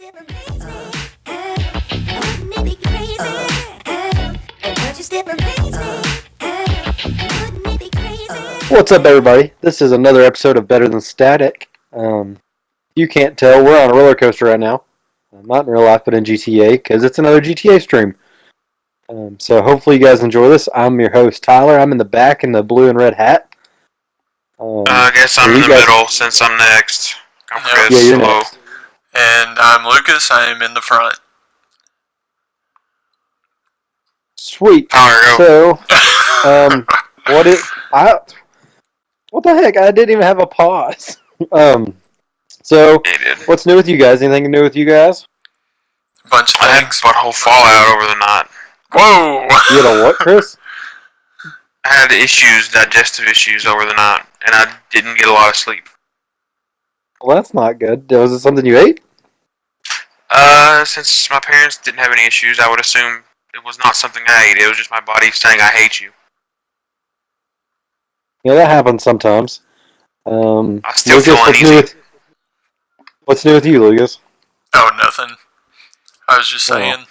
still amaze me? Wouldn't it be crazy? Would you still amaze me? Wouldn't it be crazy? What's up, everybody? This is another episode of Better Than Static. You can't tell, we're on a roller coaster right now. Not in real life, but in GTA, because it's another GTA stream. So hopefully you guys enjoy this. I'm your host, Tyler. I'm in the back in the blue and red hat. I guess I'm in the middle since I'm next. I'm Chris. Yeah, you're Hello. next. And I'm Lucas. I am in the front. Sweet. Power go. So, what the heck? I didn't even have a pause. So, He did. what's new with you guys? Anything new with you guys? Bunch of I had things. butthole fallout over the night. Whoa! You had a what, Chris? I had digestive issues over the night, and I didn't get a lot of sleep. Well, that's not good. Was it something you ate? Since my parents didn't have any issues, I would assume it was not something I ate. It was just my body saying, I hate you. Yeah, that happens sometimes. I still Lucas, feel uneasy. What's new with you, Lucas? Oh, nothing. I was just saying.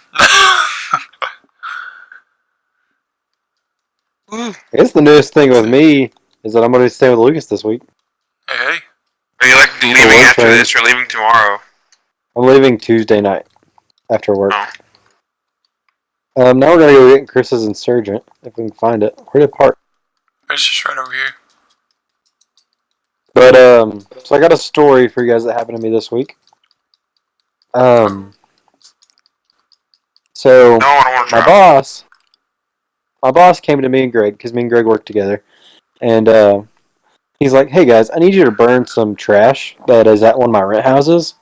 I guess the newest thing with me is that I'm going to stay with Lucas this week. Hey. Are you like leaving work after train. this or leaving tomorrow? I'm leaving Tuesday night after work. Oh. Now we're going to go get Chris's Insurgent, if we can find it. Where did it park? It's just right over here. But, so I got a story for you guys that happened to me this week. So, No, I don't want to drive. my boss came to me and Greg, because me and Greg work together, and he's like, hey guys, I need you to burn some trash that is at one of my rent houses.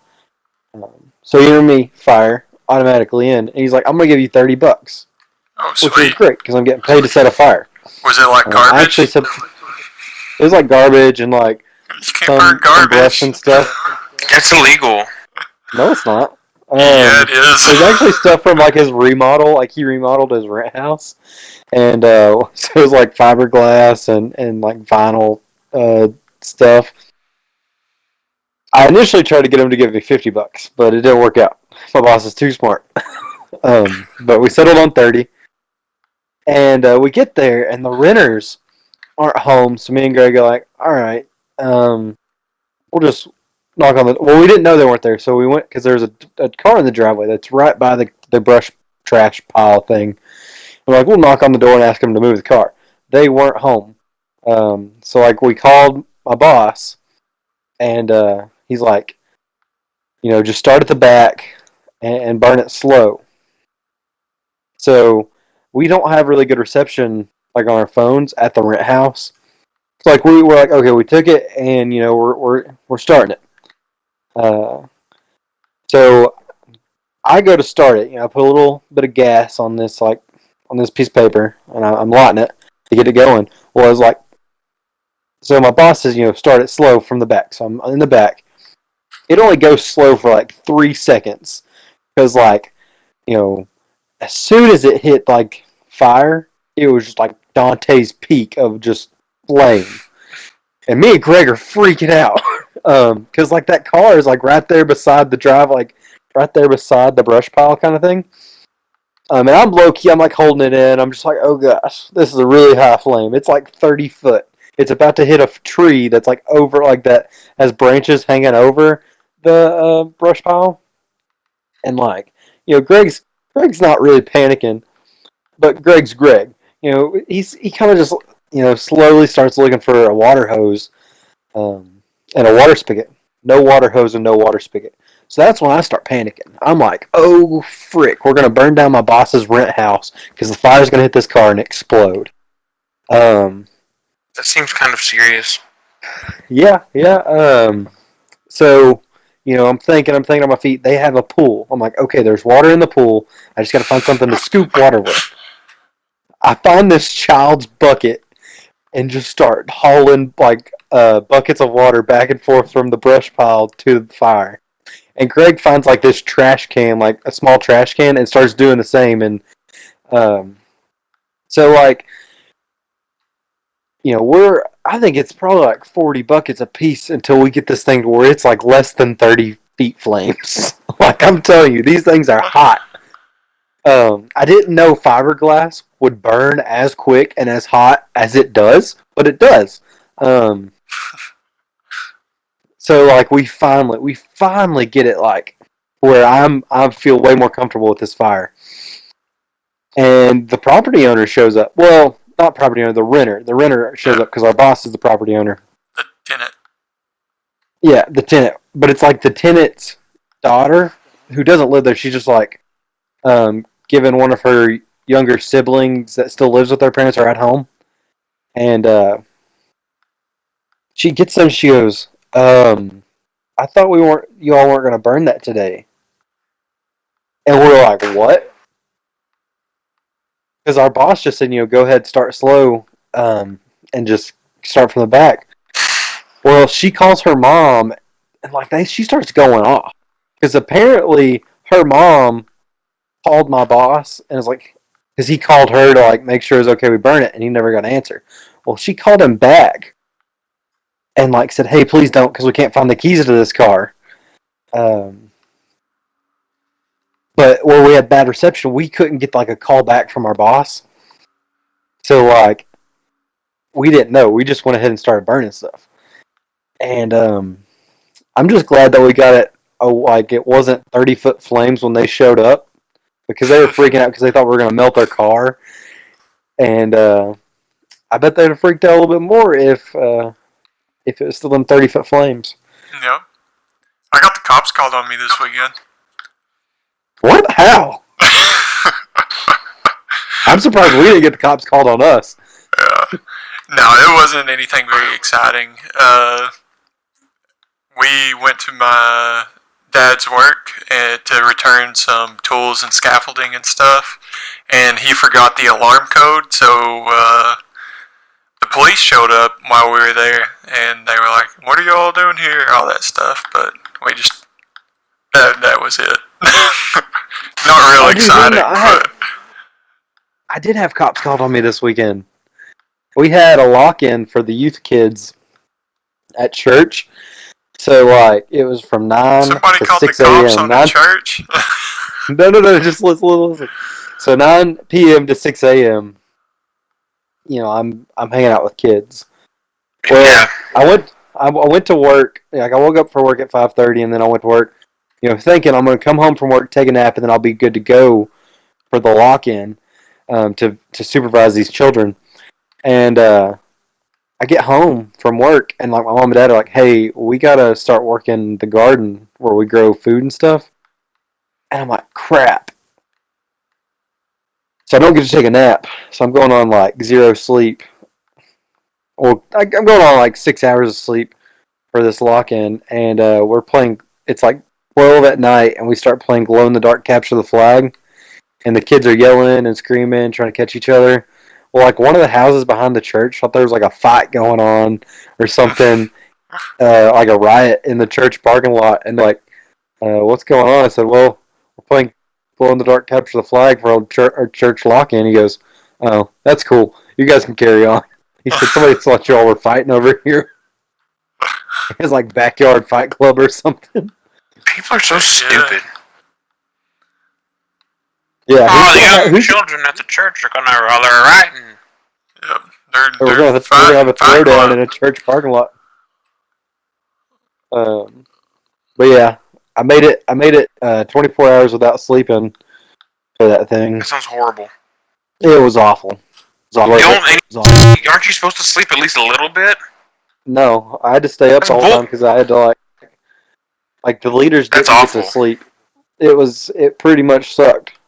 So you hear me fire automatically in, and he's like, I'm going to give you $30, Oh, which is sweet. great, because I'm getting paid to set a fire. Was it like I garbage? actually said, it was like garbage and like You can't burn some garbage. brush and stuff. That's illegal. No, it's not. Yeah, it is. There's actually stuff from like his remodel, like he remodeled his rent house, and so it was like fiberglass and like vinyl stuff. I initially tried to get him to give me $50, but it didn't work out. My boss is too smart. But we settled on 30, and we get there, and the renters aren't home. So me and Greg are like, all right, we'll just knock on the. Well, we didn't know they weren't there, so we went because there's a car in the driveway that's right by the brush trash pile thing. We're like, we'll knock on the door and ask them to move the car. They weren't home, so like we called my boss, and he's like, just start at the back and burn it slow. So we don't have really good reception like on our phones at the rent house. It's like we were like, okay, we took it, and we're starting it. So I go to start it. I put a little bit of gas on this piece of paper, and I'm lighting it to get it going. Well, I was like, so my boss says, start it slow from the back. So I'm in the back. It only goes slow for like 3 seconds because as soon as it hit like fire, it was just like Dante's Peak of just flame. And me and Greg are freaking out. Because like that car is like right there beside the drive, like right there beside the brush pile kind of thing. And I'm low key, I'm like holding it in. I'm just like, oh gosh, this is a really high flame. It's like 30 foot. It's about to hit a tree that's like over, like that has branches hanging over the brush pile. And like, Greg's not really panicking, but Greg's Greg. He kind of just slowly starts looking for a water hose. And a water spigot. No water hose and no water spigot. So that's when I start panicking. I'm like, oh, frick. We're going to burn down my boss's rent house because the fire's going to hit this car and explode. That seems kind of serious. Yeah. So, I'm thinking on my feet. They have a pool. I'm like, okay, there's water in the pool. I just got to find something to scoop water with. I find this child's bucket and just start hauling like buckets of water back and forth from the brush pile to the fire. And Greg finds like this trash can, like a small trash can, and starts doing the same. And so like, I think it's probably like 40 buckets a piece until we get this thing to where it's like less than 30 feet flames. Like, I'm telling you, these things are hot. I didn't know fiberglass would burn as quick and as hot as it does, but it does. So like we finally get it like where I feel way more comfortable with this fire. And the property owner shows up. Well, not property owner, the renter. The renter shows up because our boss is the property owner. The tenant. Yeah, the tenant. But it's like the tenant's daughter who doesn't live there. She's just like given one of her younger siblings that still lives with their parents or at home. And she gets them. She goes, "I thought you all weren't going to burn that today." And we're like, "What?" Because our boss just said, go ahead, start slow, and just start from the back. Well, she calls her mom, and like she starts going off because apparently her mom called my boss and was like, because he called her to like make sure it was okay we burn it, and he never got an answer. Well, she called him back and like said, "Hey, please don't, because we can't find the keys to this car." But where we had bad reception, we couldn't get like a call back from our boss. So like, we didn't know. We just went ahead and started burning stuff. And I'm just glad that we got it. Oh, like it wasn't 30-foot flames when they showed up, because they were freaking out because they thought we were going to melt their car. And I bet they'd have freaked out a little bit more if it was still in 30-foot flames. Yep. I got the cops called on me this weekend. What? How? I'm surprised we didn't get the cops called on us. No, it wasn't anything very exciting. We went to my dad's work to return some tools and scaffolding and stuff, and he forgot the alarm code, so the police showed up while we were there, and they were like, "What are you all doing here?" All that stuff, but we just, that was it. Not real exciting, but... I did have cops called on me this weekend. We had a lock-in for the youth kids at church. So, like, it was from 9 Somebody to called 6 the cops a.m. on the church? No, just listen. So, 9 p.m. to 6 a.m., I'm hanging out with kids. Well, Yeah. I went to work. Like, I woke up for work at 5:30, and then I went to work, thinking I'm going to come home from work, take a nap, and then I'll be good to go for the lock-in to supervise these children. And I get home from work, and like my mom and dad are like, "Hey, we gotta start working the garden where we grow food and stuff." And I'm like, "Crap!" So I don't get to take a nap. So I'm going on like zero sleep. Well, I'm going on like 6 hours of sleep for this lock-in, and we're playing. It's like 12 at night, and we start playing glow-in-the-dark capture the flag, and the kids are yelling and screaming, trying to catch each other. Well, like one of the houses behind the church, thought there was like a fight going on or something, like a riot in the church parking lot. And like, what's going on? I said, well, we're playing glow in the dark capture the flag for our church lock-in. He goes, "Oh, that's cool. You guys can carry on." He said, "Somebody thought y'all were fighting over here." It's like backyard fight club or something. People are so stupid. Yeah. Oh, the young children at the church are gonna they're writing. Yep. We're gonna have a throwdown in a church parking lot. But yeah, I made it 24 hours without sleeping for that thing. That sounds horrible. It was awful. Aren't you supposed to sleep at least a little bit? No, I had to stay up the whole time because I had to like the leaders didn't get to sleep. It pretty much sucked,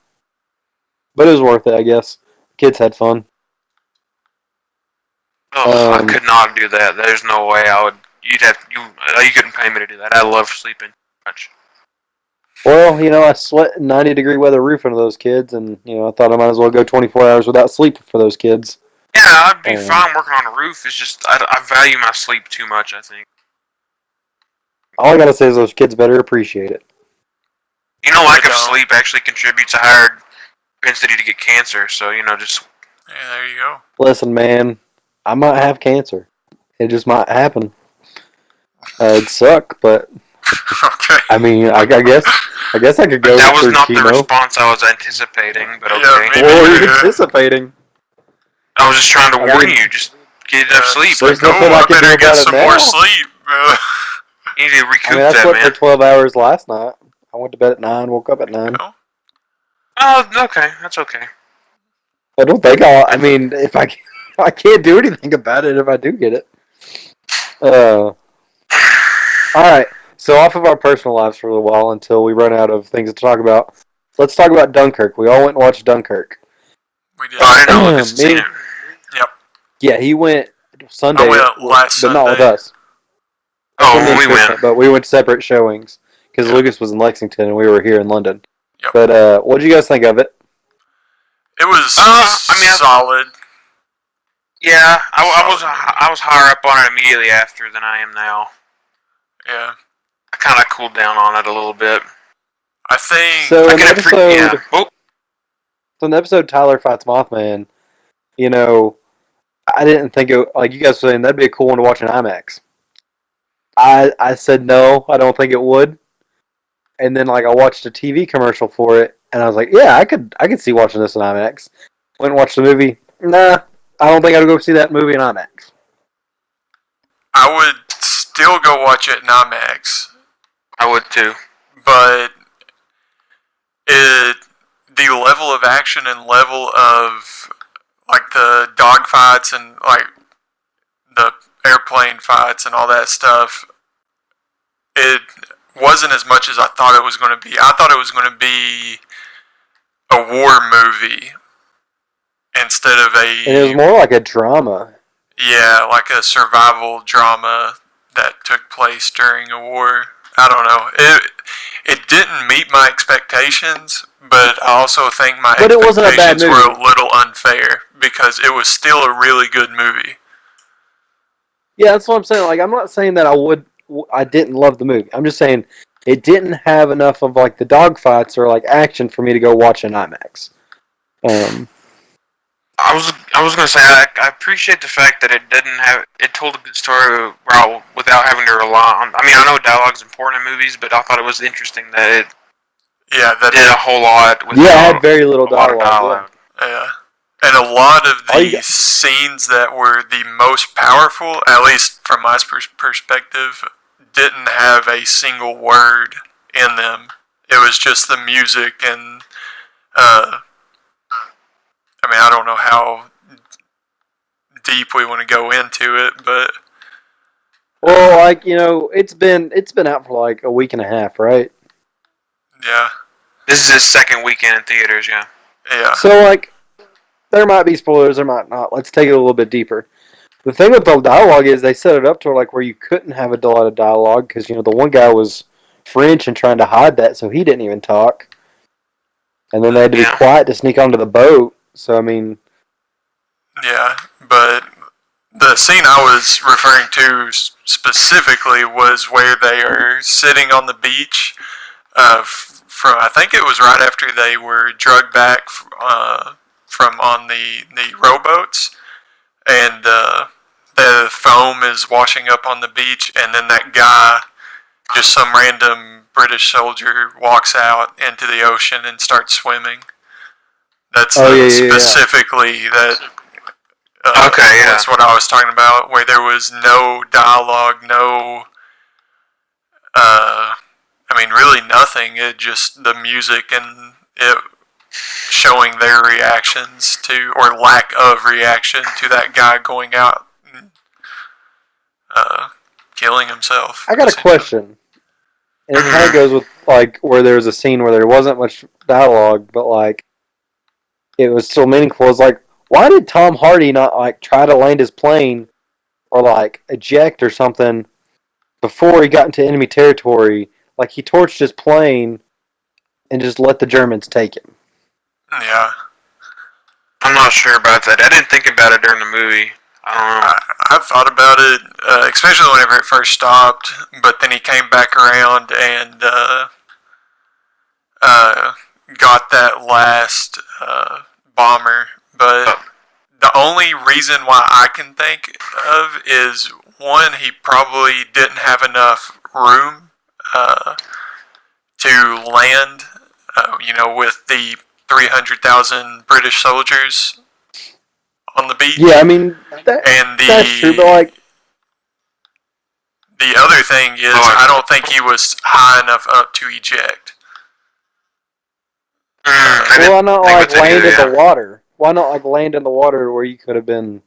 but it was worth it, I guess. Kids had fun. Oh, I could not do that. There's no way I would. You couldn't pay me to do that. I love sleeping much. Well, I sweat in 90-degree weather roof into those kids, and I thought I might as well go 24 hours without sleep for those kids. Yeah, I'd be fine working on a roof. It's just I value my sleep too much, I think. All I gotta say is those kids better appreciate it. Lack of sleep actually contributes to higher propensity to get cancer. So just yeah, there you go. Listen, man, I might have cancer. It just might happen. It'd suck, but Okay. I mean, I guess I could go That was for not the chemo. response I was anticipating, but Yeah, okay. maybe. What were you Yeah. anticipating? I was just trying to I warn mean- you. Just get enough sleep. It's like, There's nothing oh, I I can do better get about it some now. more sleep. You need to recoup I mean, I that, slept man. for 12 hours last night. I went to bed at 9, woke up at 9. Well, Oh, okay. That's okay. I don't think I mean, if I can't do anything about it if I do get it. Alright, so off of our personal lives for a little while until we run out of things to talk about. Let's talk about Dunkirk. We all went and watched Dunkirk. we did. Oh, I didn't know Lucas had seen Me- it. Yeah, he went Sunday, I went last but not with Sunday. us. Oh, Sunday when we was different, went. but we went separate showings because Yeah. Lucas was in Lexington and we were here in London. Yep. But what did you guys think of it? It was I mean, solid. Yeah, I was higher up on it immediately after than I am now. Yeah. I kind of cooled down on it a little bit. I think. So I in the can appreciate. episode, Yeah. Oh, so in the episode Tyler fights Mothman, you know, I didn't think it, like you guys were saying that'd be a cool one to watch in IMAX. I said no, I don't think it would. And then like I watched a TV commercial for it, and I was like, yeah, I could see watching this in IMAX. Went and watched the movie. Nah, I don't think I'd go see that movie in IMAX. I would still go watch it in IMAX, I would too. but the level of action and level of like the dog fights and like the airplane fights and all that stuff, it wasn't as much as I thought it was going to be. I thought it was going to be a war movie instead of And it was more like a drama. like a survival drama that took place during a war. I don't know. It didn't meet my expectations, but I also think my But it wasn't a bad expectations were a movie. little unfair because it was still a really good movie. Yeah, that's what I'm saying. Like, I'm not saying that I didn't love the movie. I'm just saying it didn't have enough of like the dogfights or like action for me to go watch in IMAX. I was gonna say I appreciate the fact that it told a good story without having to rely on. I mean, I know dialogue's important in movies, but I thought it was interesting that it did a whole lot. Yeah, it had very little a lot of dialogue. Yeah. And a lot of Oh, the yeah. scenes that were the most powerful, at least from my perspective, didn't have a single word in them. It was just the music and, I mean, I don't know how deep we want to go into it, but Well, like it's been out for like a week and a half, right? yeah, This is his second weekend in theaters. Yeah. yeah, So like, there might be spoilers, there might not. Let's take it a little bit deeper. The thing with the dialogue is they set it up to like where you couldn't have a lot of dialogue because the one guy was French and trying to hide that, so he didn't even talk. And then they had to be Yeah. quiet to sneak onto the boat. So I mean, yeah. But the scene I was referring to specifically was where they are sitting on the beach. From I think it was right after they were drugged back from on the rowboats, and the foam is washing up on the beach, and then that guy, just some random British soldier, walks out into the ocean and starts swimming. That's specifically that. Okay, yeah. That's what I was talking about, where there was no dialogue, no. I mean, really nothing. It just the music and it showing their reactions to, or lack of reaction to that guy going out and killing himself. I got a question. And it kind of goes with like where there was a scene where there wasn't much dialogue, but like it was still meaningful. It's like, why did Tom Hardy not like try to land his plane or like eject or something before he got into enemy territory? Like he torched his plane and just let the Germans take him. Yeah. I'm not sure about that. I didn't think about it during the movie. I don't know. I've thought about it, especially whenever it first stopped, but then he came back around and got that last bomber. But the only reason why I can think of is, one, he probably didn't have enough room uh, to land, with the 300,000 British soldiers on the beach. Yeah, I mean And that's true, but like the other thing is, I don't think he was high enough up to eject. why not like land in the water? Why not like land in the water where you could have been?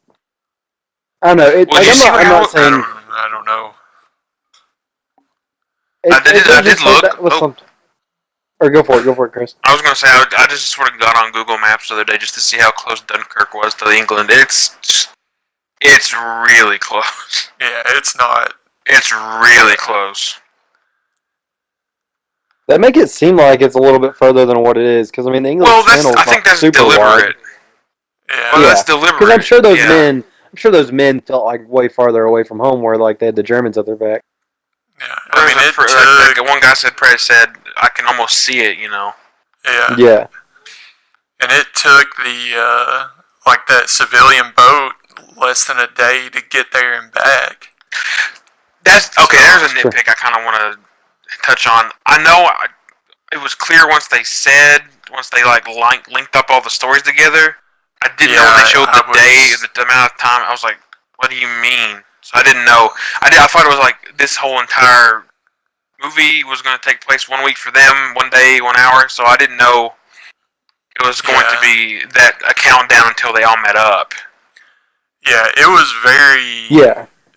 I don't know. Well, you see I'm not saying. I don't know. I did look. Or go for it, Chris. I was going to say, I just sort of got on Google Maps the other day just to see how close Dunkirk was to England. It's really close. Yeah, it's not. It's really close. That make it seem like it's a little bit further than what it is, because I mean the English Channel is not super wide. Yeah, well, that's deliberate. Because I'm sure those men felt like way farther away from home, where like they had the Germans at their back. Yeah, I mean, like one guy said, I can almost see it, Yeah. Yeah. And it took the that civilian boat less than a day to get there and back. That's okay. There's a nitpick I kind of want to touch on. I know it was clear once they linked up all the stories together. I didn't know when they showed the amount of time. I was like, what do you mean? So I didn't know. I thought it was like this whole entire movie was going to take place 1 week for them, 1 day, 1 hour. So I didn't know it was going to be a countdown until they all met up. Yeah, it was very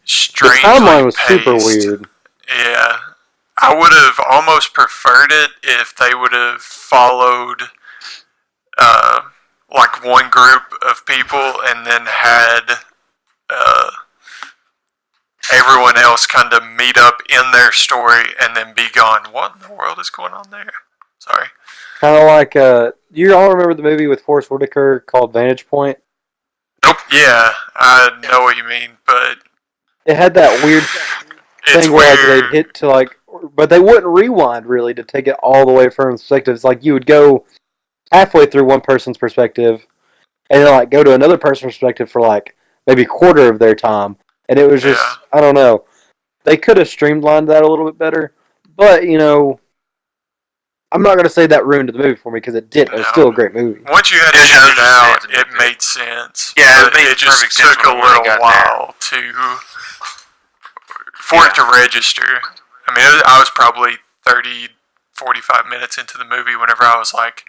strange. The timeline was paced. Super weird. Yeah. I would have almost preferred it if they would have followed one group of people and then had everyone else kind of meet up in their story and then be gone. What in the world is going on there? Sorry. Kind of like, you all remember the movie with Forrest Whitaker called Vantage Point? Nope. Yeah, I know what you mean, but it had that weird thing where they'd hit to but they wouldn't rewind really to take it all the way from perspective. It's like you would go halfway through one person's perspective and then go to another person's perspective for maybe a quarter of their time. And it was just, I don't know. They could have streamlined that a little bit better. But, I'm not going to say that ruined the movie for me because it didn't. It was still a great movie. Once you had it figured out, it made sense. Yeah, it just took a little while for it to register. I mean, I was probably 30, 45 minutes into the movie whenever I was like,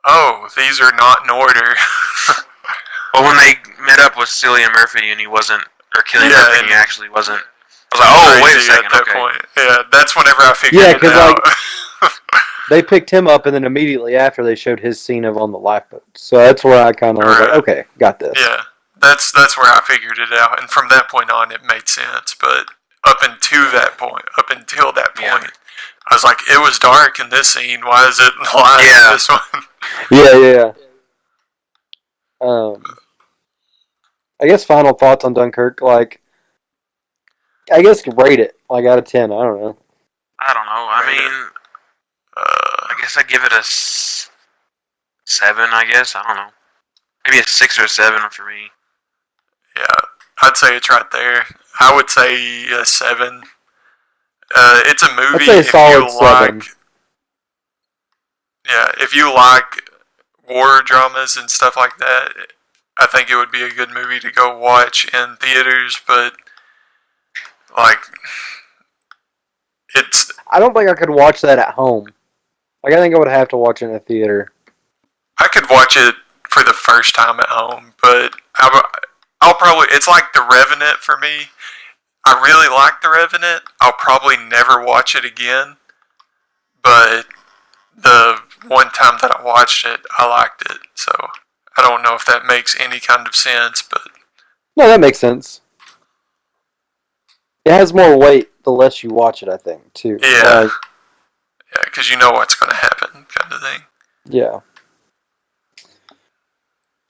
oh, these are not in order. Well, when they met up with Cillian Murphy and he wasn't, or Cillian Murphy and he actually wasn't, I was like, oh, wait a second, at that point. Yeah, that's whenever I figured it out. They picked him up, and then immediately after they showed his scene of on the lifeboat. So that's where I kind of was like, okay, got this. Yeah, that's where I figured it out, and from that point on, it made sense. But up until that point, I was like, it was dark in this scene. Why is it light in this one? Yeah. I guess final thoughts on Dunkirk. I guess rate it out of 10. I don't know. I mean, I guess I give it a 7. I guess I don't know. Maybe a 6 or a 7 for me. Yeah, I'd say it's right there. I would say a 7. It's a movie if you 7. Yeah, if you like war dramas and stuff like that, I think it would be a good movie to go watch in theaters. But I don't think I could watch that at home. I think I would have to watch it in a theater. I could watch it for the first time at home, but I'll probably... It's like The Revenant for me. I really like The Revenant. I'll probably never watch it again. But the one time that I watched it, I liked it. So I don't know if that makes any kind of sense, but... No, that makes sense. It has more weight the less you watch it, I think, too. Yeah. Yeah, because you know what's going to happen, kind of thing. Yeah.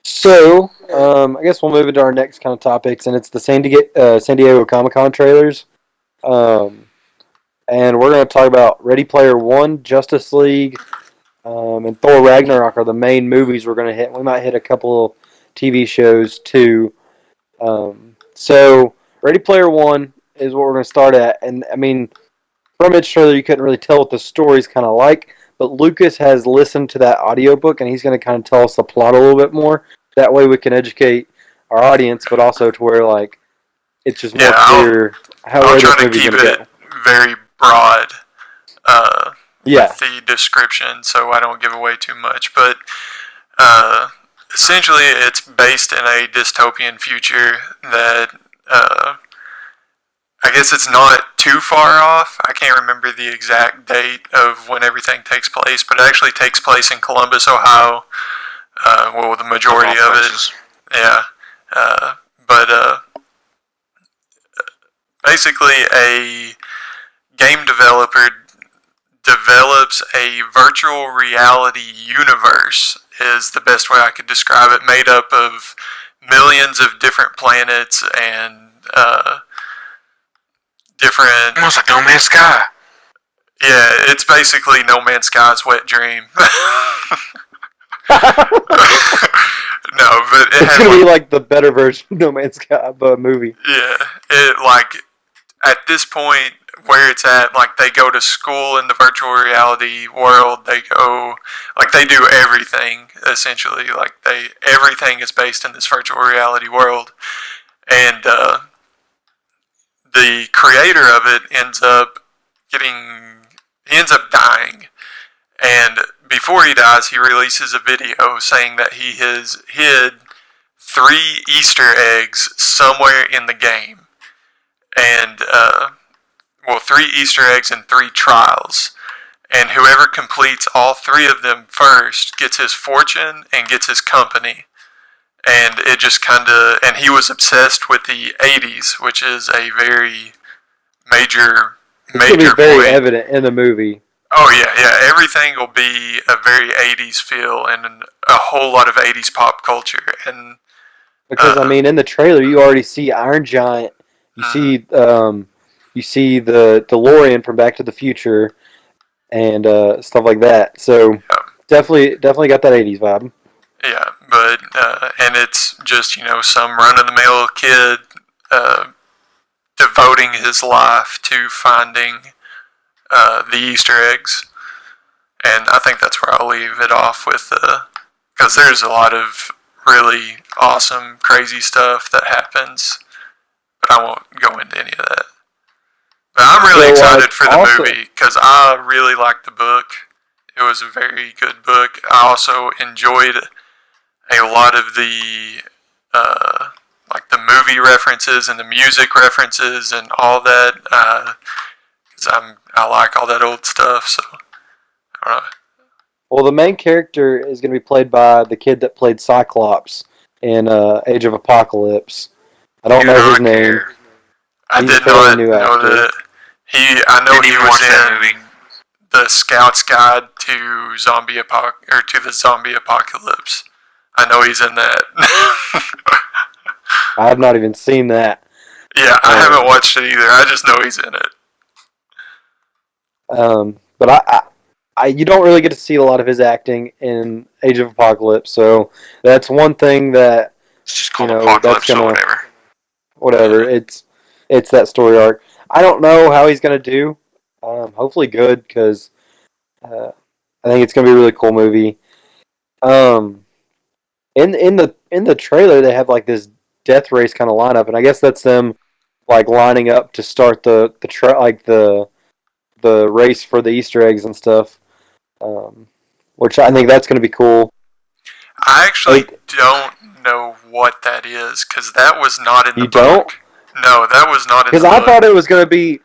So, I guess we'll move into our next kind of topics, and it's the San Diego Comic-Con trailers. And we're going to talk about Ready Player One, Justice League, and Thor Ragnarok are the main movies we're going to hit. We might hit a couple of TV shows, too. So, Ready Player One is what we're going to start at. And, I mean, from its trailer, you couldn't really tell what the story's kind of like. But Lucas has listened to that audiobook, and he's going to kind of tell us the plot a little bit more. That way, we can educate our audience, but also to where like it's just more clear I'll where try this to movie's keep going to it go. very broad Yeah, with the description, so I don't give away too much. But essentially, it's based in a dystopian future that I guess it's not too far off. I can't remember the exact date of when everything takes place, but it actually takes place in Columbus, Ohio. Well, the majority of it. Yeah. But basically, a game developer develops a virtual reality universe, is the best way I could describe it, made up of millions of different planets and different... Almost like No Man's Sky. Yeah, it's basically No Man's Sky's wet dream. No, but it's going to be like the better version of No Man's Sky movie. Yeah, it like at this point where it's at, like they go to school in the virtual reality world. They go like they do everything essentially. Like everything is based in this virtual reality world, and the creator of it ends up dying, and before he dies, he releases a video saying that he has hid 3 Easter eggs somewhere in the game, and 3 Easter eggs and 3 trials, and whoever completes all 3 of them first gets his fortune and gets his company. And it just kind of, and he was obsessed with the 80s, which is a very major It's be very point. evident in the movie. Oh yeah, everything will be a very 80s feel and a whole lot of 80s pop culture. And because I mean, in the trailer, you already see Iron Giant. You see the DeLorean from Back to the Future, and stuff like that. So definitely got that 80s vibe. Yeah, but and it's just some run-of-the-mill kid devoting his life to finding the Easter eggs, and I think that's where I'll leave it off with, because there's a lot of really awesome, crazy stuff that happens, but I won't go into any of that. But I'm really excited for the movie because I really liked the book. It was a very good book. I also enjoyed a lot of the like the movie references and the music references and all that. Because I like all that old stuff. So I don't know. Well, the main character is going to be played by the kid that played Cyclops in Age of Apocalypse. I don't know his name. I did not know that. I know he was in the Scout's Guide to the Zombie Apocalypse. I know he's in that. I have not even seen that. Yeah, I haven't watched it either. I just know he's in it. But you don't really get to see a lot of his acting in Age of Apocalypse, so that's one thing that it's just called Apocalypse or whatever. Whatever. It's that story arc. I don't know how he's gonna do. Hopefully good, because I think it's gonna be a really cool movie. In the trailer, they have like this death race kind of lineup, and I guess that's them like lining up to start the race for the Easter eggs and stuff. Which I think that's going to be cool. I actually don't know what that is, because that was not in the book. You don't? No, that was not in the book. Because I thought it was going to be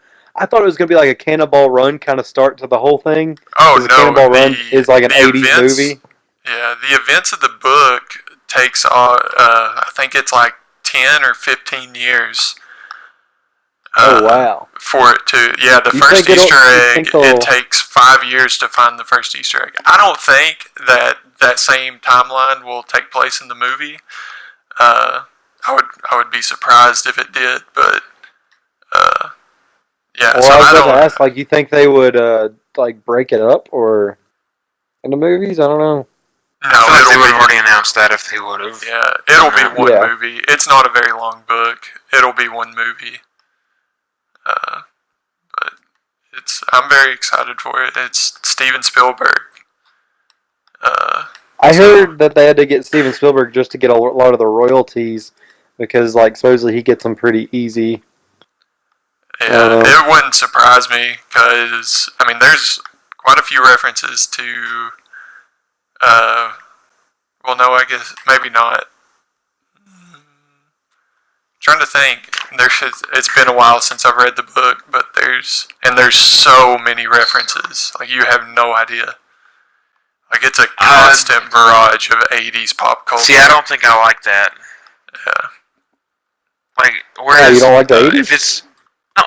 like a Cannonball Run kind of start to the whole thing. Oh, no. Cannonball Run is like an 80s movie. Yeah, the events of the book takes, I think it's like 10 or 15 years. Oh, wow. For it to, the first Easter egg, it takes 5 years to find the first Easter egg. I don't think that same timeline will take place in the movie. I would be surprised if it did, but yeah. Well, so I was about to ask, like, you think they would like break it up or in the movies? I don't know. No, they would have already announced that if they would have. Yeah, it'll be one movie. It's not a very long book. It'll be one movie. But I'm very excited for it. It's Steven Spielberg. I So- heard that they had to get Steven Spielberg just to get a lot of the royalties because, like, supposedly he gets them pretty easy. Yeah, it wouldn't surprise me because I mean, there's quite a few references to. Well, no, I guess maybe not. Trying to think. It's been a while since I've read the book, but there's so many references. Like you have no idea. Like it's a constant barrage of '80s pop culture. See, I don't think I like that. Yeah. Like, whereas you don't like the 80s? if it's no,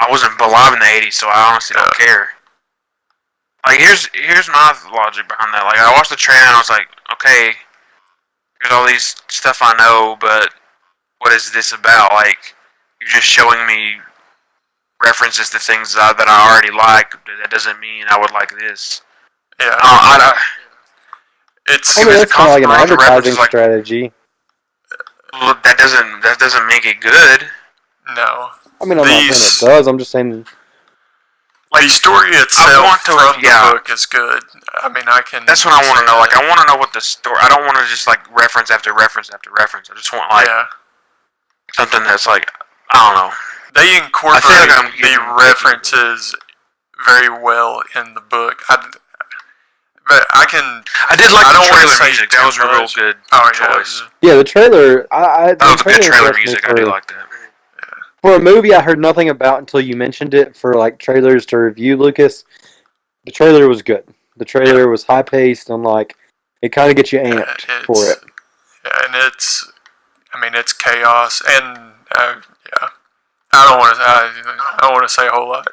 I wasn't alive in the '80s, so I honestly don't care. Like, here's my logic behind that. Like, I watched the trailer and I was like, okay, here's all these stuff I know, but what is this about? Like, you're just showing me references to things that I already like. That doesn't mean I would like this. Yeah. It's I mean, that's kind of like an constant advertising like, strategy. Look, that doesn't make it good. no. I mean, I'm not saying it does. I'm just saying. The story itself from the book is good. I mean, I can. That's what I want to know. Like, I want to know what the story. I don't want to just like reference after reference after reference. I just want like something that's like, I don't know. They incorporate the references very well in the book. But I can. I did like I the don't wanna trailer say music. too That was a real much. good Yeah. choice. Yeah, the trailer. That was a good trailer music. I do like that. For a movie I heard nothing about until you mentioned it for like trailers to review, Lucas, the trailer was good. The trailer was high paced and like it kind of gets you amped for it. Yeah, and it's chaos and yeah. I don't want to say a whole lot.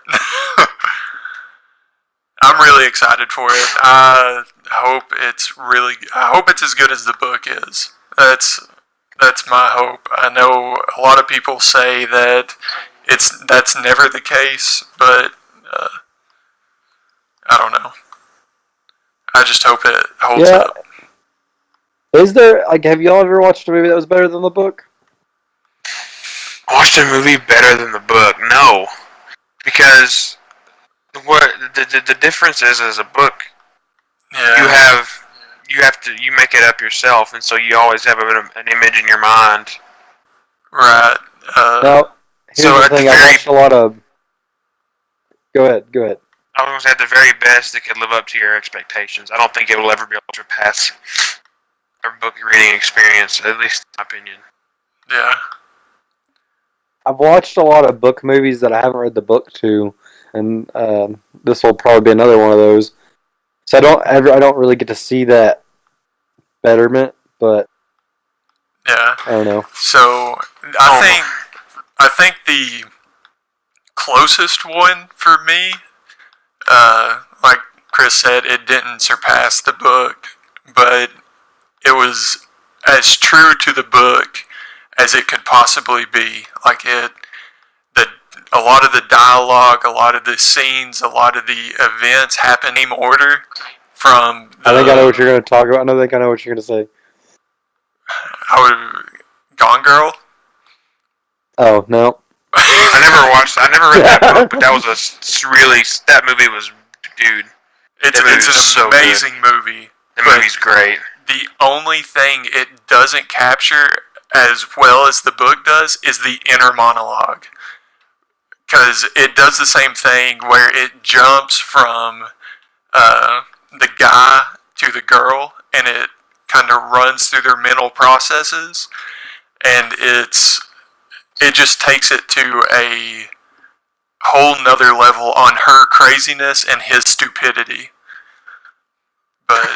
I'm really excited for it. I hope it's as good as the book is. That's my hope. I know a lot of people say that that's never the case, but I don't know. I just hope it holds up. Is there have y'all ever watched a movie that was better than the book? Watched a movie better than the book? No, because what the difference is as a book, you make it up yourself, and so you always have an image in your mind. Right. Now, here's the thing. I watched a lot of. Go ahead. I was going to say, at the very best, it could live up to your expectations. I don't think it will ever be able to surpass a book reading experience, at least in my opinion. Yeah. I've watched a lot of book movies that I haven't read the book to, and this will probably be another one of those. So I don't really get to see that betterment, but yeah, I don't know. So I think the closest one for me, like Chris said, it didn't surpass the book, but it was as true to the book as it could possibly be. Like a lot of the dialogue, a lot of the scenes, a lot of the events happen in order from I think I know what you're going to talk about. I think I know what you're going to say. Gone Girl? Oh, no. I never read that book, but that movie was, dude. It's an amazing movie. The movie's great. The only thing it doesn't capture as well as the book does is the inner monologue. Because it does the same thing where it jumps from the guy to the girl, and it kind of runs through their mental processes, and it just takes it to a whole nother level on her craziness and his stupidity. But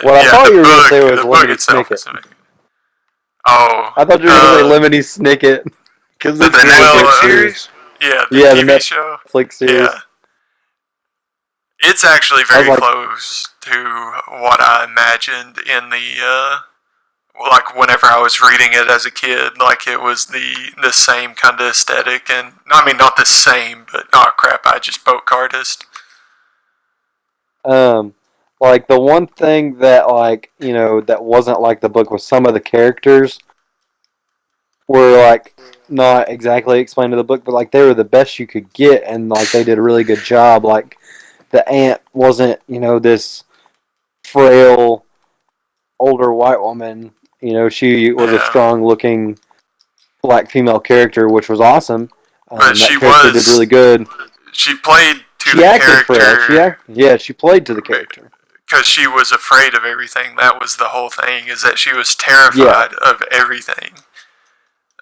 what I thought you were going to say was the book Lemony itself Snicket. Oh, I thought you were going to say Lemony Snicket. Because the Netflix series? Yeah, the TV show. Netflix series. Yeah. It's actually very close to what I imagined in the, like whenever I was reading it as a kid. Like it was the same kind of aesthetic, and I mean not the same, but I just spoke artist. Like the one thing that that wasn't like the book was some of the characters. were like not exactly explained to the book, but like they were the best you could get, and like they did a really good job. Like the aunt wasn't, this frail older white woman. She was a Yeah. strong looking black female character, which was awesome. But That character did really good. she played to She the acted frail. character Yeah, she played to the character. because she was afraid of everything. That was the whole thing, is that she was terrified of everything.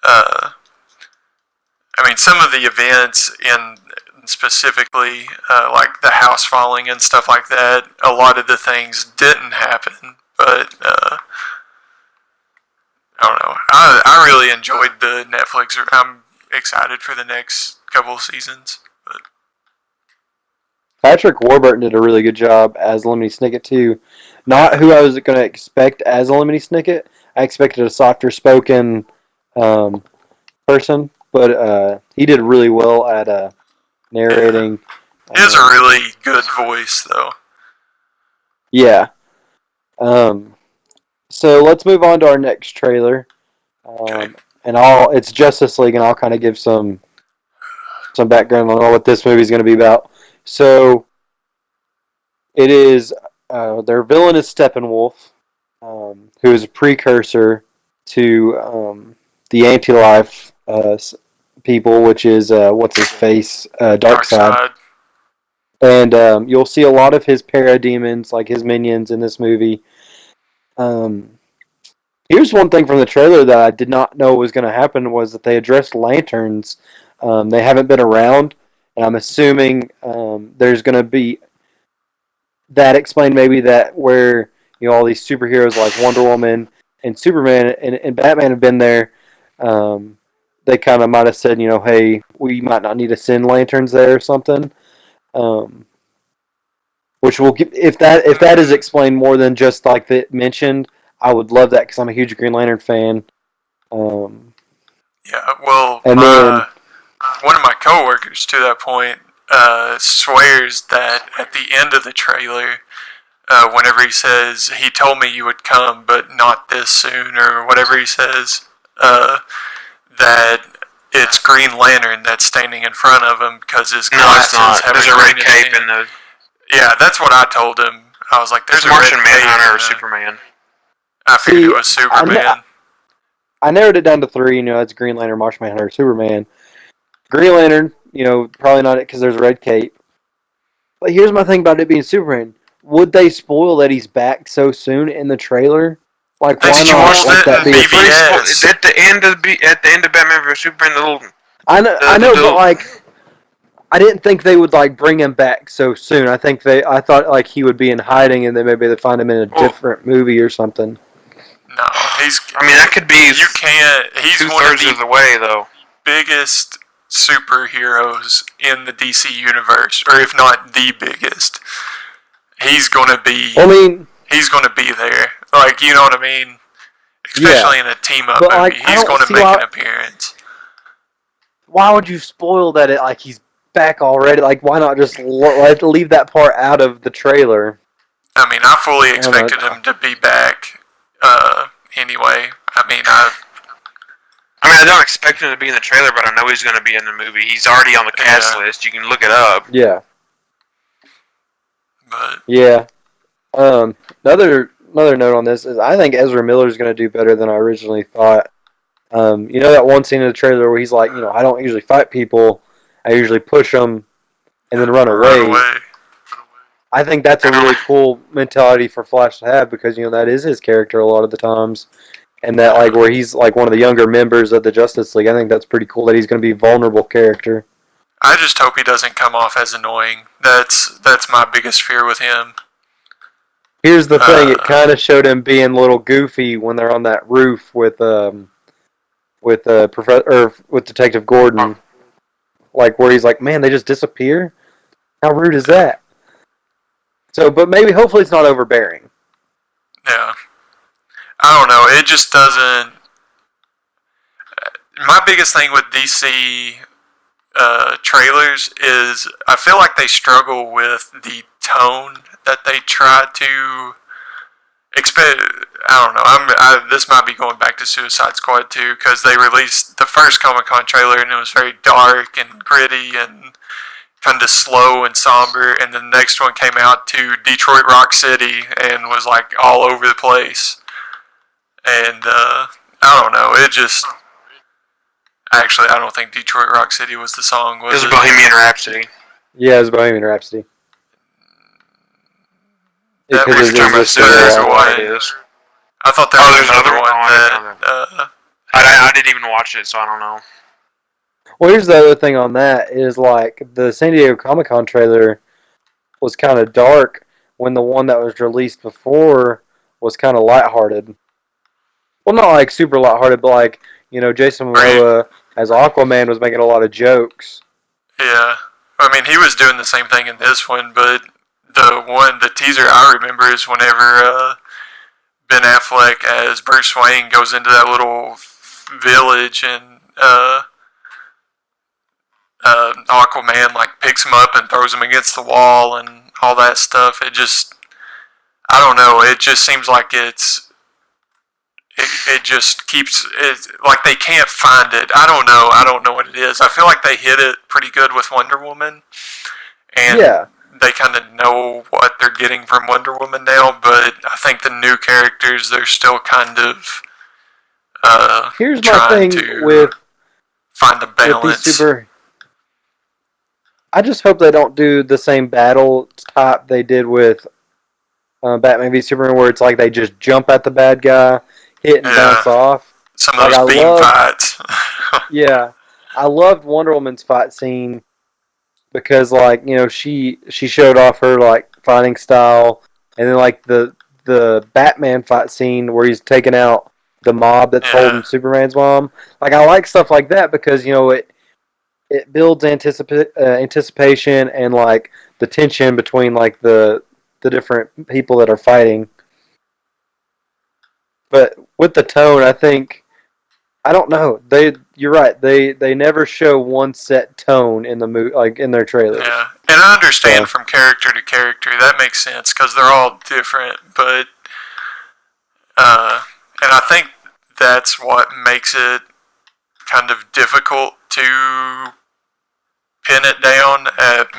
I mean, some of the events in specifically, like the house falling and stuff like that, a lot of the things didn't happen, but I don't know. I really enjoyed the Netflix. I'm excited for the next couple of seasons. But Patrick Warburton did a really good job as Lemony Snicket too. Not who I was going to expect as a Lemony Snicket. I expected a softer spoken person, but he did really well at narrating. he has a really good voice, though. Yeah. So let's move on to our next trailer. Okay. And it's Justice League, and I'll kind of give some background on what this movie is going to be about. So it is their villain is Steppenwolf, who is a precursor to the anti-life people, which is what's his face, Darkseid. And you'll see a lot of his parademons, like his minions, in this movie. Here's one thing from the trailer that I did not know was going to happen, was that they addressed lanterns. They haven't been around, and I'm assuming there's going to be that explained, maybe that where all these superheroes like Wonder Woman and Superman and Batman have been there. They kind of might have said, hey, we might not need to send lanterns there or something. Which will give, if that is explained more than just like that mentioned, I would love that because I'm a huge Green Lantern fan. Yeah, well, and then one of my coworkers, to that point, swears that at the end of the trailer, whenever he says, he told me you would come, but not this soon, or whatever he says, that it's Green Lantern that's standing in front of him because his glasses have There's a red cape in the... Yeah, that's what I told him. I was like, there's a Martian red cape Manhunter or Superman. I figured it was Superman. I narrowed it down to three. That's Green Lantern, Martian Manhunter, Superman. Green Lantern, probably not it because there's a red cape. But here's my thing about it being Superman. Would they spoil that he's back so soon in the trailer? Like, why Did you not watch let that be? At the end of Batman vs Superman, the little... I know, but like, I didn't think they would like bring him back so soon. I thought like he would be in hiding, and then maybe they'd find him in a different movie or something. No, that could be... You can't... He's one of of the way, though. biggest superheroes in the DC universe, or if not the biggest. He's gonna be... he's gonna be there. Like, you know what I mean? Especially in a team-up movie. Like, he's gonna make an appearance. Why would you spoil that he's back already? Like, why not just leave that part out of the trailer? I mean, I fully expected him to be back anyway. I don't expect him to be in the trailer, but I know he's going to be in the movie. He's already on the cast list. You can look it up. Yeah. But yeah. Another note on this is I think Ezra Miller is going to do better than I originally thought. That one scene in the trailer where he's like, I don't usually fight people. I usually push them and then run away. I think that's a really cool mentality for Flash to have because, that is his character a lot of the times. And that, like, where he's, like, one of the younger members of the Justice League, I think that's pretty cool that he's going to be a vulnerable character. I just hope he doesn't come off as annoying. That's my biggest fear with him. Here's the thing, it kind of showed him being a little goofy when they're on that roof with Detective Gordon. Like, where he's like, man, they just disappear? How rude is that? So, but hopefully it's not overbearing. Yeah. I don't know. It just doesn't... My biggest thing with DC trailers is I feel like they struggle with the tone that they try to expect. I don't know. This might be going back to Suicide Squad too, because they released the first Comic-Con trailer and it was very dark and gritty and kind of slow and somber, and the next one came out to Detroit Rock City and was like all over the place. And I don't know. It just actually, I don't think Detroit Rock City was the song. It was Bohemian Rhapsody. Yeah, it was Bohemian Rhapsody. That Because was it talking about was Suicide What Squad. it is. I thought there was another one that. I didn't even watch it, so I don't know. Well, here's the other thing on that is like the San Diego Comic-Con trailer was kind of dark when the one that was released before was kind of lighthearted. Well, not like super lighthearted, but like, you know, Jason Momoa as Aquaman was making a lot of jokes. Yeah. I mean, he was doing the same thing in this one, but the teaser I remember is whenever Ben Affleck as Bruce Wayne goes into that little village and Aquaman like picks him up and throws him against the wall and all that stuff. It just, I don't know. It just seems like it just keeps it like they can't find it. I don't know. I don't know what it is. I feel like they hit it pretty good with Wonder Woman, and Yeah. they kind of know what they're getting from Wonder Woman now. But I think the new characters, they're still kind of Here's my trying thing to with find the these balance. I just hope they don't do the same battle type they did with Batman v Superman, where it's like they just jump at the bad guy, hit and Yeah. bounce off. Some of Like, those I beam love- fights. Yeah, I loved Wonder Woman's fight scene because, like, you know, she showed off her like fighting style, and then like the Batman fight scene where he's taking out the mob that's Yeah. holding Superman's mom. Like, I like stuff like that because, you know, it builds anticipation and like the tension between like the different people that are fighting. But with the tone, I think, I don't know. You're right. They never show one set tone in the movie, like in their trailers. Yeah, and I understand Yeah. from character to character that makes sense because they're all different. But and I think that's what makes it kind of difficult to pin it down.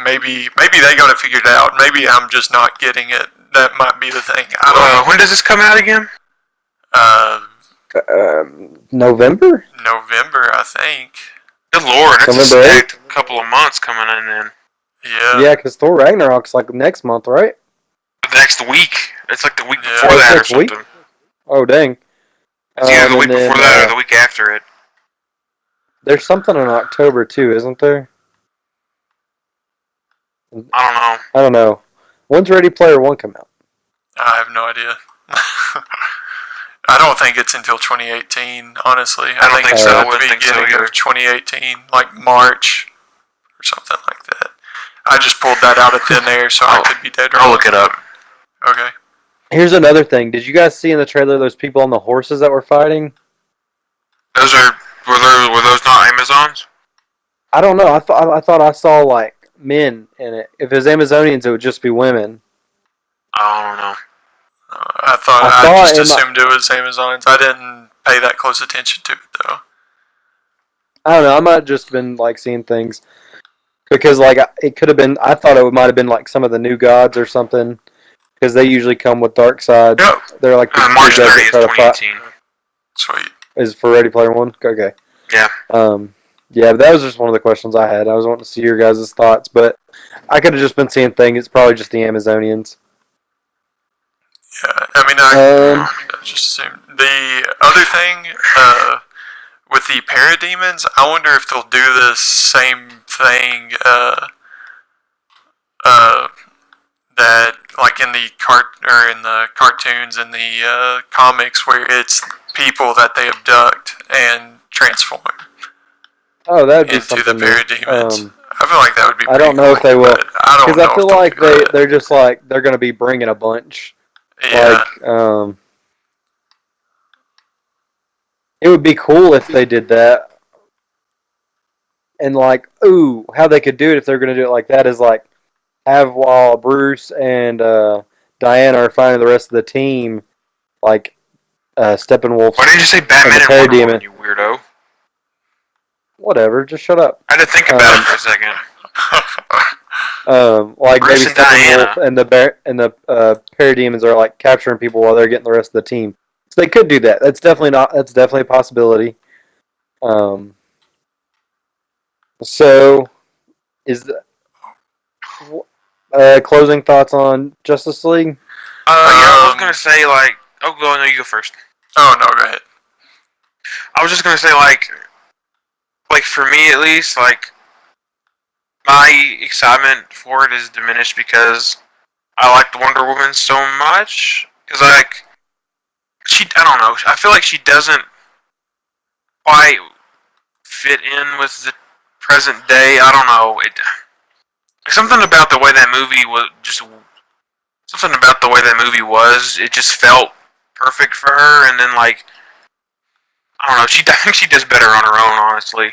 Maybe they got it figured out. Maybe I'm just not getting it. That might be the thing. I don't know. When does this come out again? November? November, I think. Good lord, it's a November stacked couple of months coming in then. Yeah. Yeah, because Thor Ragnarok's like next month, right? The next week. It's like the week Yeah. before Oh, that or next week? something. Oh, dang. It's either the And week then, before that or the week after it. There's something in October too, isn't there? I I don't know. When's Ready Player One come out? I have no idea. I don't think it's until 2018, honestly. I don't think so. it's I at the wouldn't think so beginning either. of 2018, like March or something like that. I just pulled that out of thin air, so I could be dead wrong. I'll look it up. Okay. Here's another thing. Did you guys see in the trailer those people on the horses that were fighting? Were those not Amazons? I don't know. I thought I saw like men in it. If it was Amazonians, it would just be women. I don't know. I just assumed it was Amazons. I didn't pay that close attention to it, though. I don't know. I might have just been like seeing things because like it could have been. I thought it might have been like some of the new gods or something because they usually come with dark side. Yep. They're like the March guys that 30th, try to fight. 2018. Sweet. Is for Ready Player One. Okay. Yeah. Yeah, but that was just one of the questions I had. I was wanting to see your guys' thoughts, but I could have just been seeing things. It's probably just the Amazonians. Yeah, I mean, I just assumed. The other thing, with the parademons, I wonder if they'll do the same thing, that, like in the cartoons and the comics, where it's people that they abduct and transform Oh, that would be into something the parademons. new. I feel like that would be. I don't know if they will, I don't know. because I feel if they'll like do that. they're just like they're going to be bringing a bunch. Yeah. Like, it would be cool if they did that. And like, ooh, how they could do it if they're going to do it like that is like have while Bruce and Diana are finding the rest of the team, like Steppenwolf. Why didn't you say Batman and Wonder Woman, you weirdo? Whatever, just shut up. I had to think about it for a second. Like Bruce maybe and Steppenwolf Diana. and the parademons are like capturing people while they're getting the rest of the team. So they could do that. That's definitely a possibility. So is closing thoughts on Justice League? I was gonna say like, oh, no, you go first. Oh no, go ahead. I was just gonna say like for me at least, like my excitement for it is diminished because I liked Wonder Woman so much. Because like I don't know, I feel like she doesn't quite fit in with the present day. I don't know. Something about the way that movie was something about the way that movie was. It just felt perfect for her, and then like I don't know. I think she does better on her own, honestly.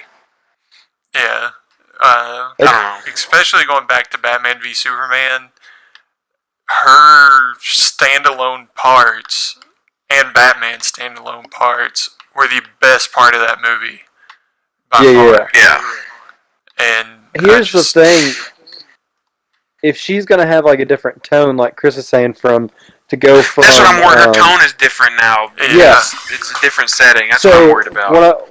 Yeah. I don't know. Especially going back to Batman v Superman, her standalone parts and Batman's standalone parts were the best part of that movie. By far. Yeah. And here's the thing: if she's gonna have like a different tone, like Chris is saying, to go from that's what I'm worried. Her tone is different now. Yeah, it's a different setting. That's what I'm worried about.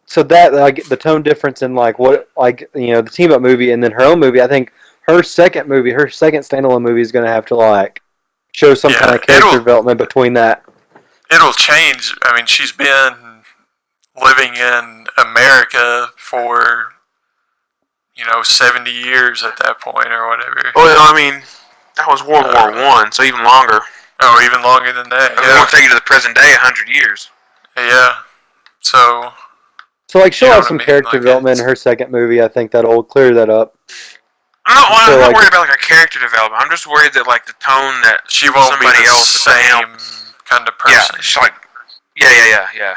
So that like the tone difference in like what like the team up movie and then her own movie, I think her second standalone movie is gonna have to like show some kind of character development between that. It'll change. I mean, she's been living in America for 70 years at that point or whatever. Well, I mean, that was World War I, so even longer. Oh, even longer than that. I mean, we'll take you to the present day, 100 years. Yeah. So like she'll have some character development in her second movie. I think that'll clear that up. I'm not worried about like her character development. I'm just worried that like the tone that she won't somebody be the else same kind of person. Yeah, she's like, yeah.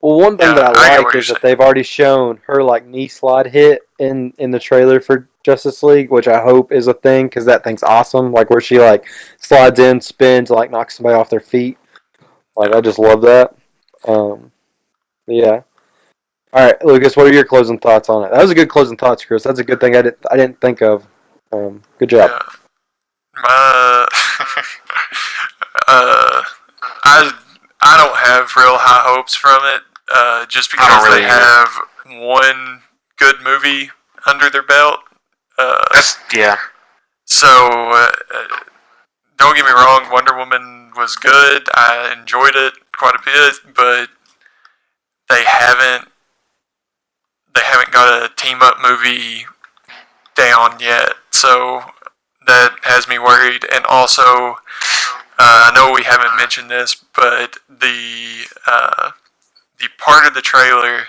Well, one thing that I like is that they've already shown her like knee slide hit in the trailer for Justice League, which I hope is a thing because that thing's awesome. Like where she like slides in, spins, like knocks somebody off their feet. Like I just love that. Yeah. All right, Lucas, what are your closing thoughts on it? That was a good closing thoughts, Chris. That's a good thing I didn't think of. Good job. Yeah. I don't have real high hopes from it, just because they have one good movie under their belt. So don't get me wrong, Wonder Woman was good. I enjoyed it quite a bit, but they haven't got a team up movie down yet, so that has me worried. And also, I know we haven't mentioned this, but the part of the trailer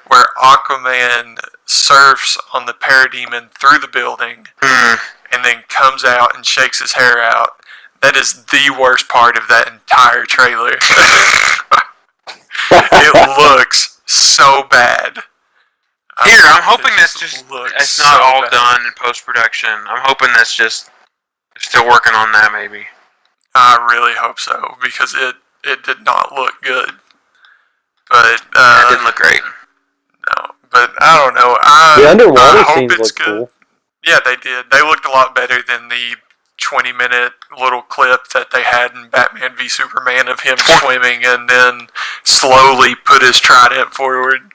where Aquaman surfs on the parademon through the building and then comes out and shakes his hair out, that is the worst part of that entire trailer. It looks so bad. I'm hoping it's not all done in post-production. I'm hoping that's just still working on that, maybe. I really hope so, because it did not look good. But it didn't look great. No, but I don't know. The underwater scenes look cool. Yeah, they did. They looked a lot better than the 20-minute little clip that they had in Batman v Superman of him swimming and then slowly put his trident forward.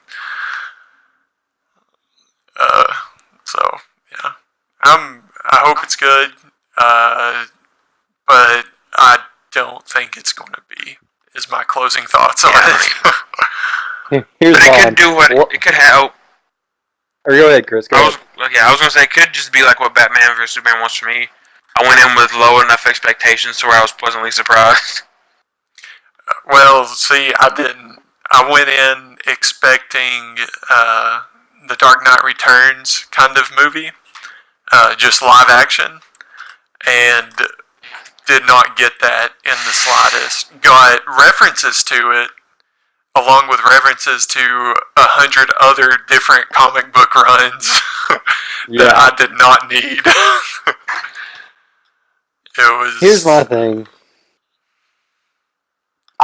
So yeah, I hope it's good, but I don't think it's going to be. Is my closing thoughts on it. Here's but it could do it could help. Or go ahead, Chris. I was going to say it could just be like what Batman vs Superman was for me. I went in with low enough expectations to where I was pleasantly surprised. Well, see, I didn't. I went in expecting the Dark Knight Returns kind of movie, just live action, and did not get that in the slightest. Got references to it, along with references to 100 other different comic book runs that I did not need. It was. Here's my thing.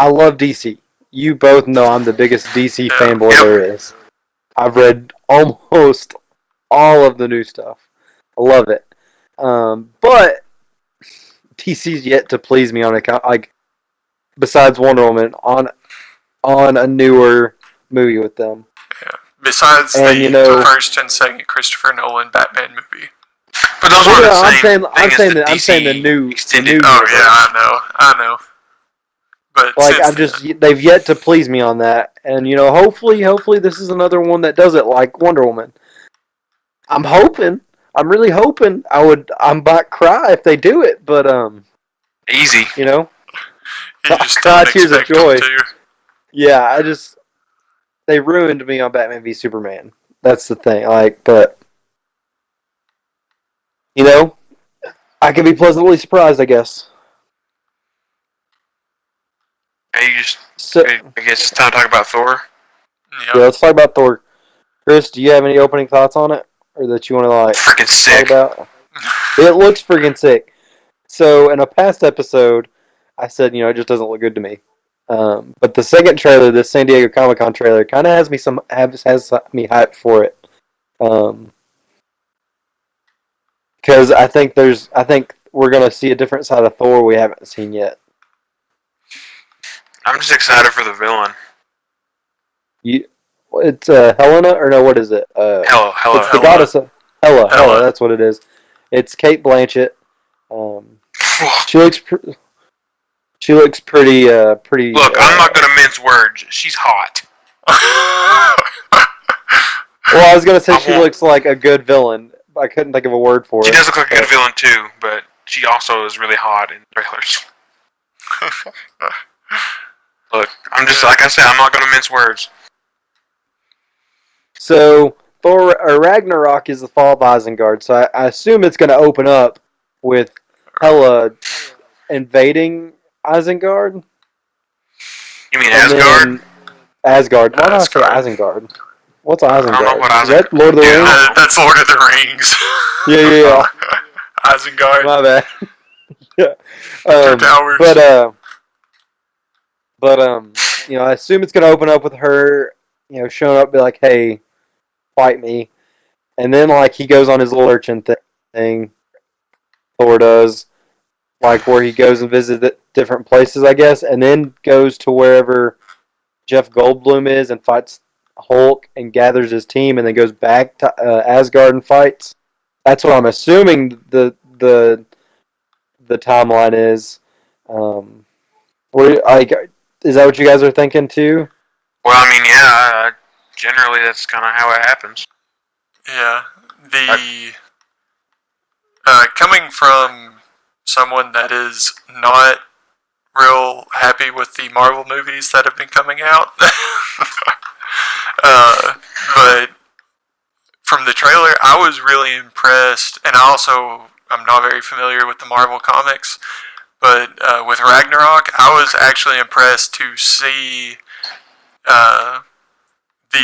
I love DC. You both know I'm the biggest DC fanboy there is. I've read almost all of the new stuff. I love it. But DC's yet to please me on account, like, besides Wonder Woman, on a newer movie with them. Yeah. Besides And, the first and second Christopher Nolan Batman movie. But those Well, were the I'm same saying, thing I'm as saying the that I'm DC saying the new extended. the new Oh universe. yeah, I know. But Like, since they've yet to please me on that, and hopefully this is another one that does it like Wonder Woman. I'm really hoping I'm about to cry if they do it, but Easy. you know, you just cry don't tears of expect them joy. to. Yeah, they ruined me on Batman v Superman. That's the thing. Like, but I can be pleasantly surprised, I guess. I So, guess it's time to talk about Thor. Yep. yeah, let's talk about Thor. Chris, do you have any opening thoughts on it, or that you want to Freaking talk sick. about? It looks freaking sick. So in a past episode, I said it just doesn't look good to me. But the second trailer, the San Diego Comic-Con trailer, kind of has me hyped for it. Because I think we're gonna see a different side of Thor we haven't seen yet. I'm just excited for the villain. It's Helena, or no? What is it? Hella. It's the goddess of Hela. Hela. That's what it is. It's Kate Blanchett. She looks pretty. Look, I'm not gonna mince words. She's hot. Well, I was gonna say she looks like a good villain. I couldn't think of a word for it. She does look like a good villain too, but she also is really hot in trailers. Look, I'm just like I said. I'm not gonna mince words. So Thor Ragnarok is the fall of Isengard. So I assume it's gonna open up with Hela invading Isengard. You mean And Asgard? then Asgard. Why not say Asgard. Isengard? What's I Isengard? don't know what Is that Isengard- Lord of the Yeah, Rings? That's Lord of the Rings. Yeah. Isengard. My bad. Yeah. Two towers. But I assume it's gonna open up with her, showing up, be like, "Hey, fight me," and then like he goes on his little urchin thing. Thor does, like where he goes and visits different places, I guess, and then goes to wherever Jeff Goldblum is and fights Hulk and gathers his team, and then goes back to Asgard and fights. That's what I'm assuming the timeline is. Is that what you guys are thinking too? Well, I mean, yeah. Generally, that's kind of how it happens. Yeah. Coming from someone that is not real happy with the Marvel movies that have been coming out, but from the trailer, I was really impressed, and I'm not very familiar with the Marvel comics, but with Ragnarok, I was actually impressed to see the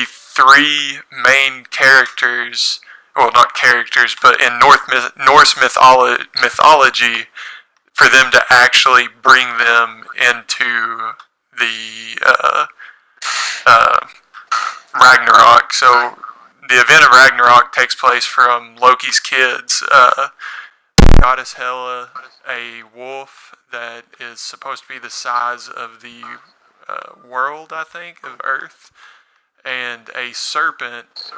three main characters, well, not characters, but in Norse mythology, for them to actually bring them into the Ragnarok. So the event of Ragnarok takes place from Loki's kids. Goddess Hela, a wolf that is supposed to be the size of the world, I think, of Earth, and a serpent,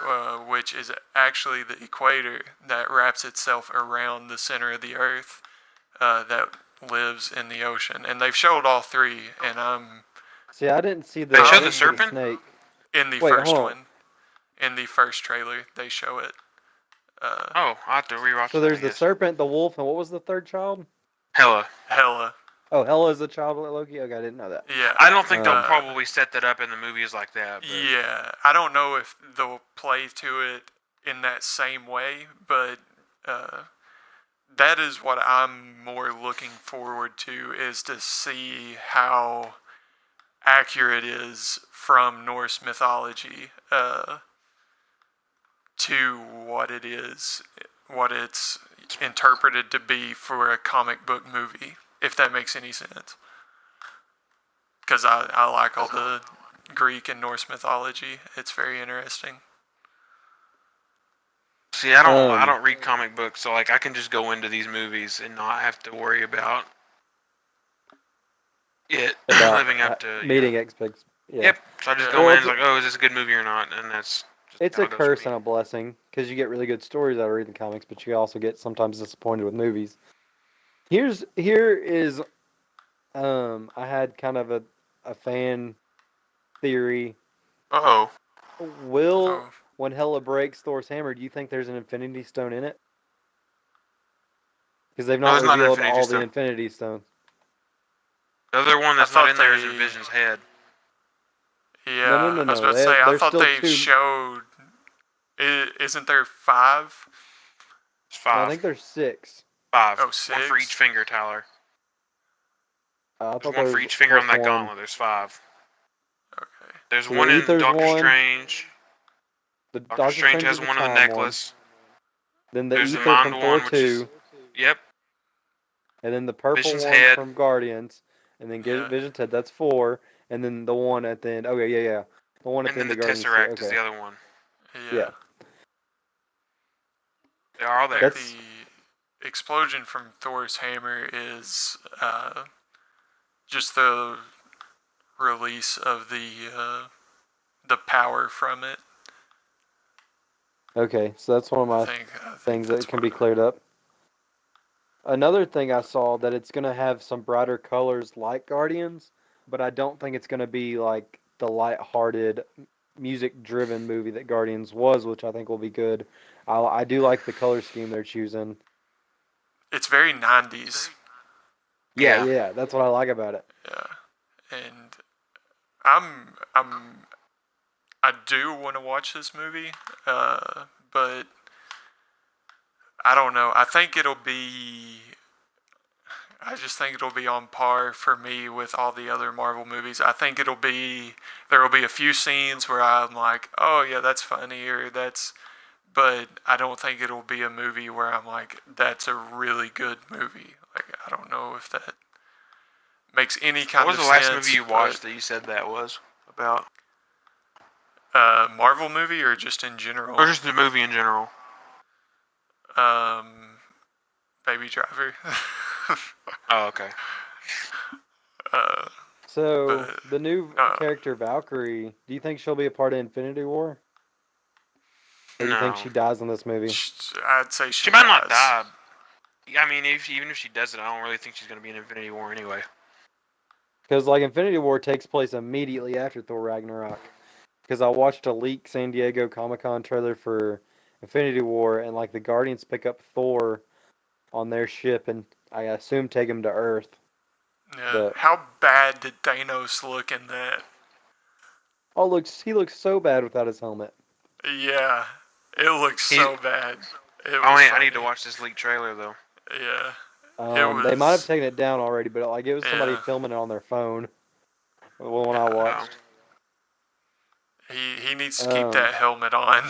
which is actually the equator that wraps itself around the center of the Earth, that lives in the ocean. And they've showed all three, and See, I didn't see the. They showed I the didn't see serpent? snake. in the Wait, first hold on. one, in the first trailer, they show it. Oh, I have to rewatch. So that, there's I the guess. serpent, the wolf, and what was the third child? Hella. Hela. Oh, Hela is the child of Loki. Okay, I didn't know that. Yeah. I don't think they'll Uh, probably set that up in the movies like that. But Yeah, I don't know if they'll play to it in that same way, but that is what I'm more looking forward to, is to see how accurate it is from Norse mythology to what it is, what it's interpreted to be for a comic book movie, if that makes any sense. because I like all the Greek and Norse mythology. It's very interesting. See, I don't read comic books, so like I can just go into these movies and not have to worry about it living up to meeting expectations. Yeah. Yep. So I just go in and like, oh, is this a good movie or not? And that's just it's how a it goes for curse me. and a blessing because you get really good stories out of reading comics, but you also get sometimes disappointed with movies. Here is I had kind of a fan theory. Uh-oh. Will when Hela breaks Thor's hammer, do you think there's an Infinity Stone in it? Because they've not there's not an revealed Infinity all Stone. the Infinity Stones. The other one that's not in there is in Vision's head. Yeah, No. I was about to say, I There's thought still they two. showed... Isn't there 5? It's 5. No, I think there's 6. 5. Oh, 6? One for each finger, Tyler. I thought There's one there for was each finger on plus that one. gauntlet. There's 5. Okay. There's So one the in Ether's Doctor one, Strange. The Doctor Strange has is one on the time necklace. Then the There's the Ether from Mind Thor one, which 2. is... Yep. And then the purple Vision's one head. from Guardians. And then Yeah. Vision's head, that's 4. And then the one at the end. Okay, yeah. The one at And the then end the of Guardians. Tesseract Okay. is the other one. Yeah. They are all there. Like the explosion from Thor's hammer is just the release of the power from it. Okay, so that's one of my I think things that's that can be cleared up. Another thing I saw that it's going to have some brighter colors like Guardians, but I don't think it's going to be like the light-hearted, music-driven movie that Guardians was, which I think will be good. I do like the color scheme they're choosing. It's very 90s. Yeah, that's what I like about it. Yeah. And I do want to watch this movie, but I don't know. I just think it'll be on par for me with all the other Marvel movies. I think there will be a few scenes where I'm like, oh yeah, that's funny, but I don't think it'll be a movie where I'm like, that's a really good movie. Like, I don't know if that makes any kind of sense. What was the last movie you watched that you said that was about? Marvel movie or just in general? Or just the movie in general? Baby Driver. Oh, okay. So, the new character Valkyrie, do you think she'll be a part of Infinity War? Or do you think she dies in this movie? I'd say she might not die. I mean, even if she does it, I don't really think she's going to be in Infinity War anyway. Because, like, Infinity War takes place immediately after Thor Ragnarok. Because I watched a leaked San Diego Comic-Con trailer for Infinity War, and, like, the Guardians pick up Thor on their ship, and I assume take him to Earth. Yeah. But, how bad did Thanos look in that? Oh, he looks so bad without his helmet. Yeah, it looks so bad. I need to watch this leaked trailer, though. Yeah. They might have taken it down already, but like it was somebody filming it on their phone. When I watched. He needs to keep that helmet on.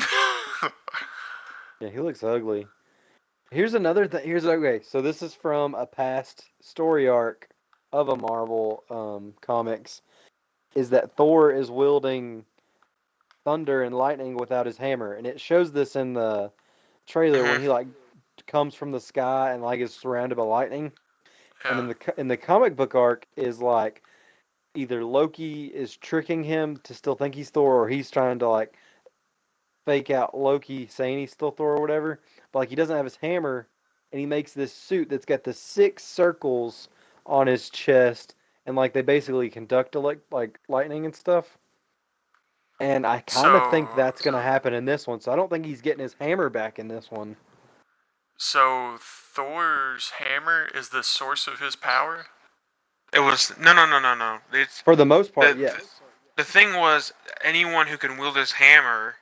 Yeah, he looks ugly. Here's another thing. Okay. So this is from a past story arc of a Marvel comics. Is that Thor is wielding thunder and lightning without his hammer, and it shows this in the trailer when he like comes from the sky and like is surrounded by lightning. Yeah. And in the comic book arc is like either Loki is tricking him to still think he's Thor, or he's trying to like fake out Loki saying he's still Thor or whatever. But like he doesn't have his hammer, and he makes this suit that's got the 6 circles on his chest, and like they basically conduct like lightning and stuff. And I kind of think that's gonna happen in this one. So I don't think he's getting his hammer back in this one. So Thor's hammer is the source of his power? It was no. It's for the most part, yes. The thing was, anyone who can wield his hammer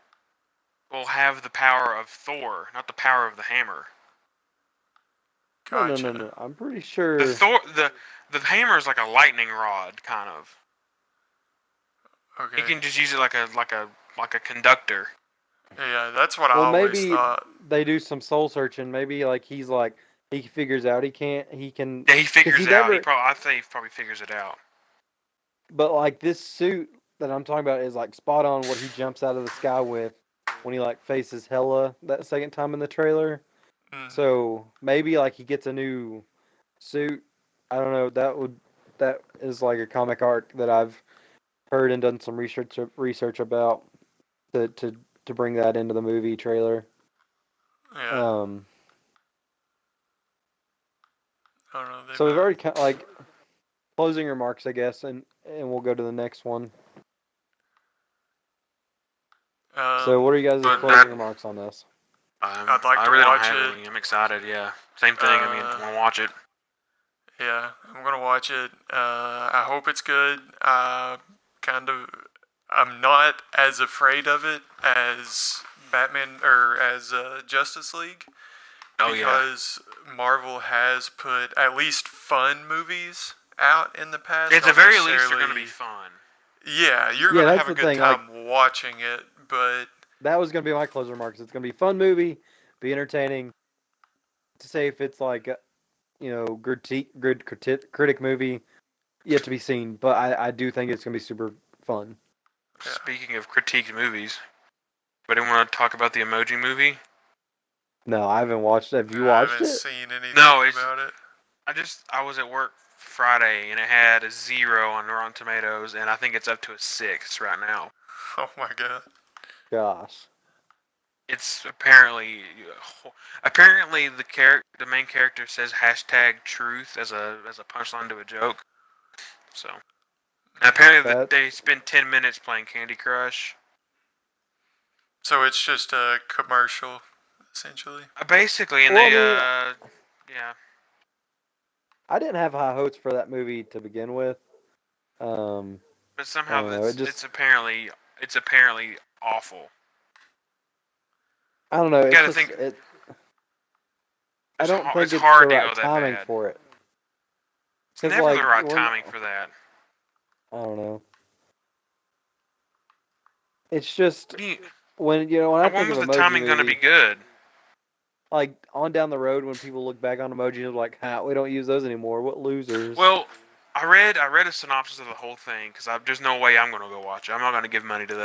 will have the power of Thor, not the power of the hammer. Gotcha. No. I'm pretty sure the hammer is like a lightning rod, kind of. Okay. He can just use it like a conductor. Yeah, that's what I always thought. They do some soul searching. Maybe like he figures out he can. Yeah, he figures it out. I say he probably figures it out. But like this suit that I'm talking about is like spot on what he jumps out of the sky with when he like faces Hela that second time in the trailer. Mm. So maybe like he gets a new suit. I don't know. That is like a comic arc that I've heard and done some research about to bring that into the movie trailer. Yeah. Um, I don't know. They so we've might. already like closing remarks, I guess, and we'll go to the next one. So what are you guys' But closing remarks on this? I'd like I to really don't watch have it. any. I'm excited. Yeah, same thing. I mean, I want to watch it. Yeah, I'm gonna watch it. I hope it's good. I'm not as afraid of it as Batman or as Justice League Oh yeah. because Marvel has put at least fun movies out in the past. At the Not very least, they're going to necessarily- be fun. Yeah, you're Yeah, gonna that's have a the good thing, like- time watching it, but That was gonna be my closing remarks. It's gonna be a fun movie, be entertaining. To say if it's like a, good critic movie, yet to be seen. But I do think it's gonna be super fun. Yeah. Speaking of critiqued movies, but I want to talk about the Emoji Movie. No, I haven't watched it. Have you I watched haven't it? seen anything No, it's- about it. I was at work Friday and it had a 0 on Rotten Tomatoes, and I think it's up to a 6 right now. Oh my god. Gosh. It's apparently the main character says #truth as a punchline to a joke. So and apparently they spend 10 minutes playing Candy Crush. So it's just a commercial, essentially. Basically, and Well, they yeah. I didn't have high hopes for that movie to begin with. But I somehow don't know, it's apparently awful. I don't know. You It's gotta just think- it. I don't think it's it's hard the to right go that timing bad. for it. It's 'Cause, never like, the right we're- timing for that. I don't know. It's just What do you, when when I when think of was the emoji timing going to movie, be good? like on down the road when people look back on emojis, they're like, "Ha, we don't use those anymore. What losers?" Well, I read a synopsis of the whole thing because there's no way I'm going to go watch it. I'm not going to give money to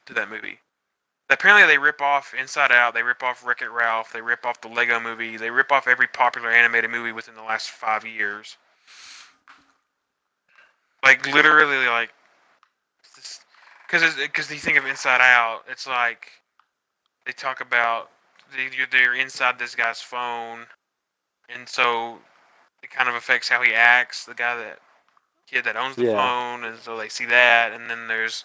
that movie. Apparently, they rip off Inside Out. They rip off Wreck-It Ralph. They rip off the Lego Movie. They rip off every popular animated movie within the last 5 years. Like literally, like because you think of Inside Out, it's like they talk about they're inside this guy's phone, and so it kind of affects how he acts. The kid that owns the Yeah. phone, and so they see that. And then there's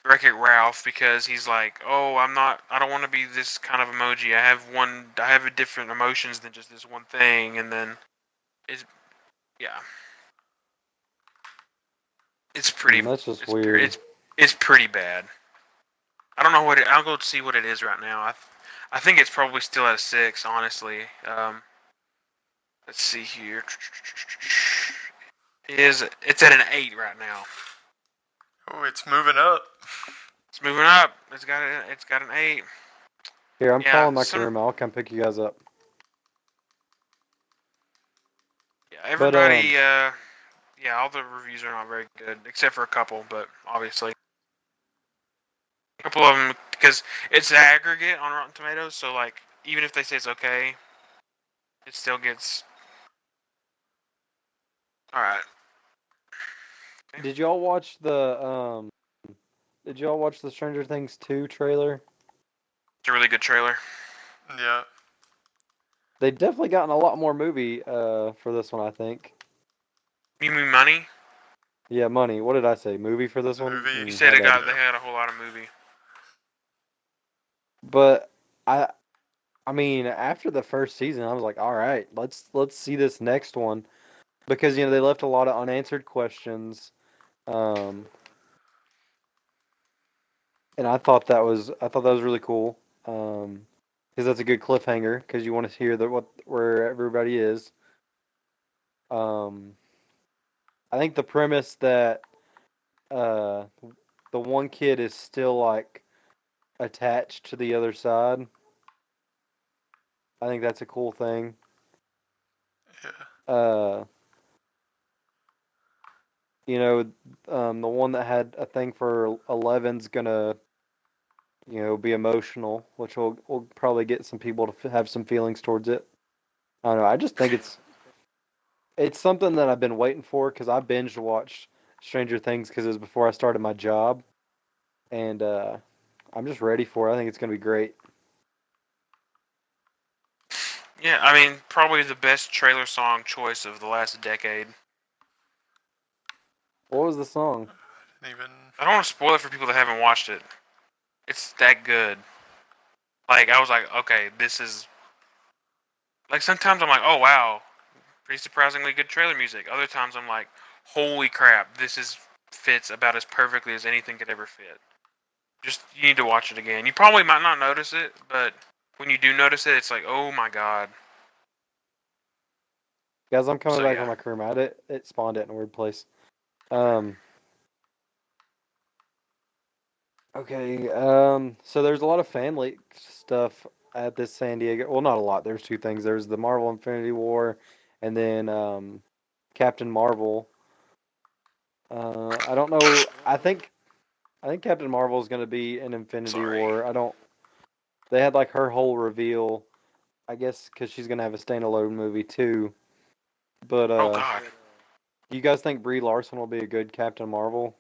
Wreck-It Ralph because he's like, oh, I don't want to be this kind of emoji. I have a different emotions than just this one thing. And then yeah, it's pretty. That's just it's weird. It's pretty bad. I don't know I'll go see what it is right now. I think it's probably still at a 6, honestly. Let's see here. It's at an 8 right now. Oh, it's moving up. It's moving up. It's got an 8. Here, I'm Yeah, calling my camera. I'll come pick you guys up. Yeah, everybody. Yeah, all the reviews are not very good, except for a couple. But obviously, a couple of them because it's aggregate on Rotten Tomatoes. So like, even if they say it's okay, it still gets. All right. Did y'all watch the Stranger Things 2 trailer? It's a really good trailer. Yeah. They definitely gotten a lot more movie for this one, I think. You mean money? Yeah, money. What did I say? Movie for this one? Movie. You said my bad. they had a whole lot of movie. But I mean, after the first season, I was like, all right, let's see this next one, because they left a lot of unanswered questions, and I thought that was really cool, because that's a good cliffhanger, because you want to hear where everybody is. I think the premise that the one kid is still like attached to the other side. I think that's a cool thing. Yeah. you know, the one that had a thing for 11's gonna, be emotional, which will probably get some people to have some feelings towards it. I don't know. I just think it's something that I've been waiting for because I binge watched Stranger Things because it was before I started my job, and I'm just ready for it. I think it's gonna be great. Yeah, I mean, probably the best trailer song choice of the last decade. What was the song? Even I don't want to spoil it for people that haven't watched it. It's that good. Like, I was like, okay, this is... Like, sometimes I'm like, oh, wow, pretty surprisingly good trailer music. Other times I'm like, holy crap, fits about as perfectly as anything could ever fit. Just, you need to watch it again. You probably might not notice it, but when you do notice it, it's like, oh my god. Guys, I'm coming So, back yeah. from my career mode. It spawned it in a weird place. Okay. So there's a lot of fan leak stuff at this San Diego. Well, not a lot. There's two things. There's the Marvel Infinity War, and then Captain Marvel. I don't know. I think Captain Marvel is going to be in Infinity Sorry. War. I don't. They had like her whole reveal. I guess because she's going to have a standalone movie too. But Oh god. do you guys think Brie Larson will be a good Captain Marvel?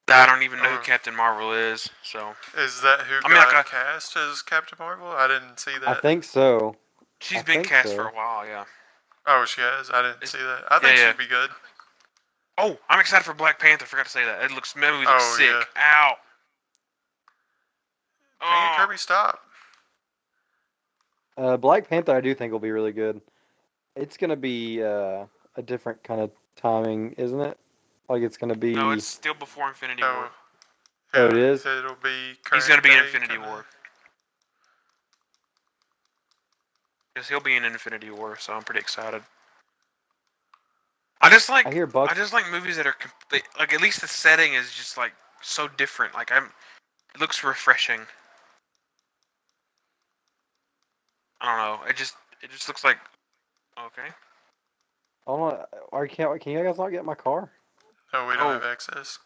I don't even know who Captain Marvel is, so... is that who I mean, like, got cast as Captain Marvel? I didn't see I that. think so. she's I been think cast so. for a while, yeah. Oh, she has. I didn't see that. I Yeah, think yeah. she'd be good. Oh, I'm excited for Black Panther. Forgot to say that. That movie looks Oh, sick. yeah. Ow. Dang it, Oh. Kirby, stop. Black Panther, I do think will be really good. It's gonna be a different kind of timing, isn't it? Like it's gonna be. No, it's still before Infinity War. Oh, Oh, yeah, it is? it'll be He's gonna current be in day Infinity kinda- War. Because he'll be in Infinity War, so I'm pretty excited. I just like I hear Buck. I just like movies that are complete. Like, at least the setting is just like so different. Like, it looks refreshing. I don't know. It just looks like okay. Hold on. Can you guys not get my car? No, we don't Oh. have access.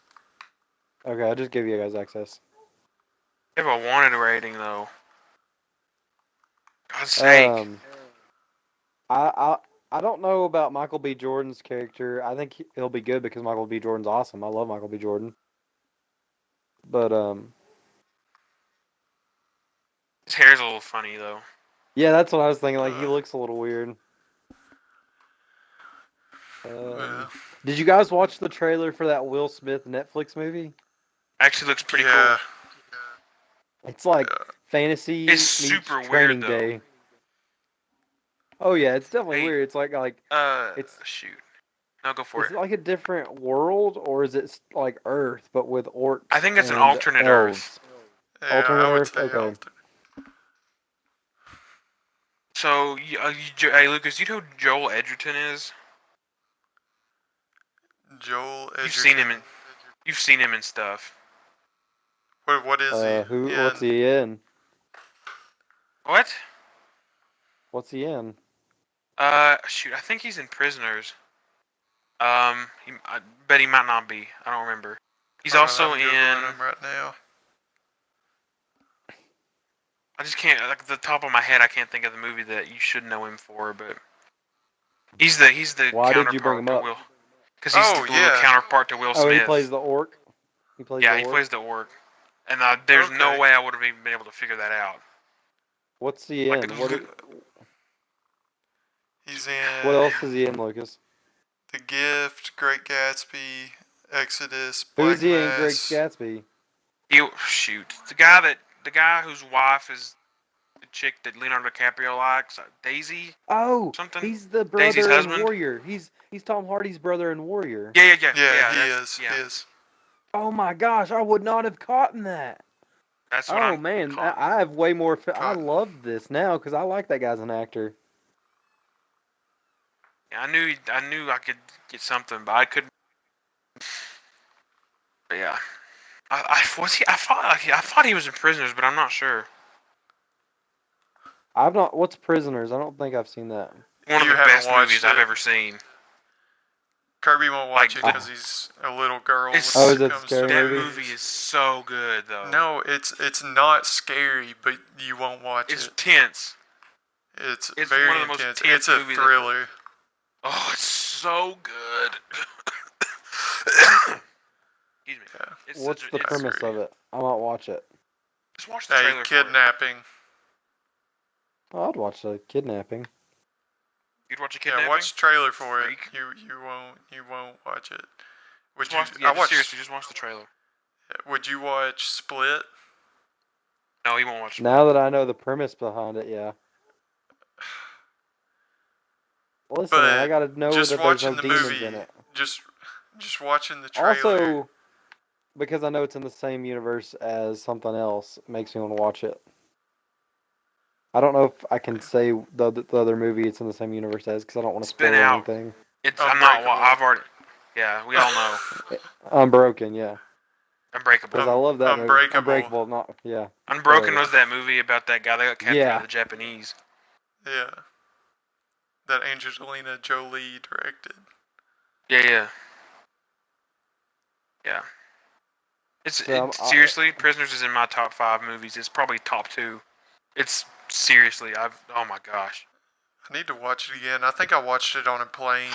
Okay, I'll just give you guys access. They have a wanted rating though. God's sake. I I I don't know about Michael B. Jordan's character. I think he'll be good because Michael B. Jordan's awesome. I love Michael B. Jordan. But His hair's a little funny though. yeah, that's what I was thinking. Like he looks a little weird. Yeah. Did you guys watch the trailer for that Will Smith Netflix movie? Actually looks pretty Yeah. cool. It's like fantasy It's meets super weird, Training though. Day. Oh yeah, it's definitely Hey, weird. It's like it's shoot. No, go for is it. it like a different world or is it like Earth but with orcs? I think it's an and alternate elves? Earth. Yeah, Alternate I would Earth? say Okay. alternate. So, hey Lucas, you know who Joel Edgerton is? Joel Edgerton. You've seen him in stuff. What is he? What's he in? What? What's he in? Shoot, I think he's in Prisoners. I bet he might not be. I don't remember. He's also I'm in. Googling him right now. I just can't, like, at the top of my head, I can't think of the movie that you should know him for, but he's the Why counterpart did you bring him to up? Will. Because he's the little yeah. counterpart to Will Oh, Smith. he plays the orc. He plays Yeah, the he orc? plays the orc, and there's no Okay. way I would have even been able to figure that out. What's he Like, in? He's in What else is he in, Lucas? The Gift, Great Gatsby, Exodus, Who Black is he in Great Mass. Gatsby? Shoot, the guy whose wife is the chick that Leonardo DiCaprio likes, Daisy. Oh, Something? he's the Daisy's brother in husband? Warrior. He's Tom Hardy's brother in Warrior. Yeah, Yeah, he that's- is. Yeah, He is. Oh my gosh, I would not have caught that. that's what Oh I'm. man, calling. I have way more. I Cotton. love this now because I like that guy as an actor. Yeah, I knew I could get something, but I couldn't. But yeah, was he? I thought he was in Prisoners, but I'm not sure. I've not. What's Prisoners? I don't think I've seen that. One of You the haven't best watched movies I've it. ever seen. Kirby won't watch Like, it because he's a little girl. It's- when Oh, it is it comes to scary that movie? movie is so good though. No, it's not scary, but you won't watch It's it. tense. It's it's very one of the most intense. tense It's a movies ever. thriller. Oh, it's so good. Excuse me. Yeah. It's What's such a, the it's- premise of it? I might watch it. Just watch the A trailer for it. kidnapping. Oh, I'd watch the kidnapping. You'd watch a kidnapping? Yeah, watch the trailer for it. Freak. You won't watch it. Would Just you? watch, yeah, I just watched. seriously, just watch the trailer. Would you watch Split? No, he won't watch it. Now that I know the premise behind it, yeah. Listen, man, I But gotta know just that there's no watching the demons movie, in it. just watching the trailer. Also, because I know it's in the same universe as something else, it makes me want to watch it. I don't know if I can say the other movie it's in the same universe as, because I don't want to Spin spoil Out. anything. I'm not. Unbreakable. I've already. Yeah, we all know. Unbroken, yeah. Unbreakable. Because I love that movie. Unbreakable. Unbreakable, not, yeah. Unbroken Yeah. was that movie about that guy that got captured Yeah. by the Japanese. Yeah. That Angelina Jolie directed. Yeah. It's Yeah, seriously, Prisoners is in my top 5 movies. It's probably top 2. It's seriously, oh my gosh. I need to watch it again. I think I watched it on a plane.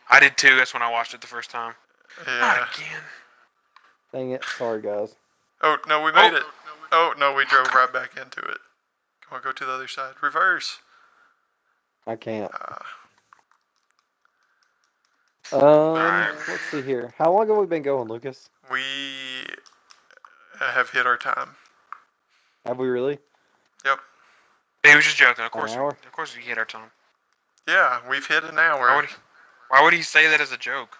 I did too. That's when I watched it the first time. Yeah. Not again. Dang it. Sorry, guys. Oh, no, we made it. Oh, no, we drove right back into it. Come on, go to the other side. Reverse. I can't. Alright. Let's see here. How long have we been going, Lucas? We have hit our time. Have we really? Yep. He was just joking. Of course, An hour? of course, we hit our time. Yeah, we've hit an hour. Why would he say that as a joke?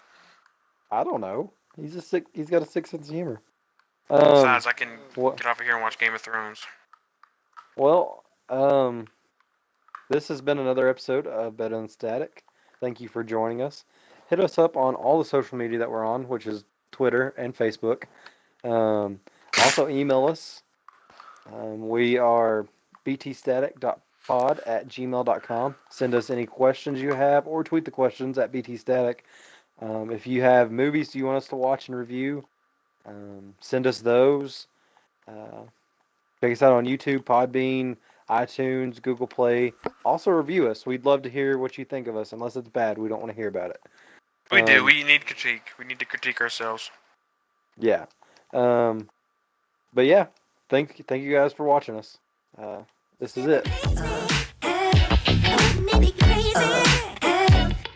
I don't know. He's got a sick sense of humor. Besides, I can what- get off of here and watch Game of Thrones. Well, this has been another episode of Better Than Static. Thank you for joining us. Hit us up on all the social media that we're on, which is Twitter and Facebook. Also email us. We are btstatic.pod@gmail.com. Send us any questions you have, or tweet the questions at btstatic. If you have movies you want us to watch and review, send us those. Check us out on YouTube, Podbean, iTunes, GooglePlay. Also review us. We'd love to hear what you think of us. Unless it's bad, we don't want to hear about it. We do. We need critique. We need to critique ourselves. Yeah. But yeah, thank you guys for watching us. This is it. Wouldn't it be crazy?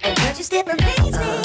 But you still amaze me.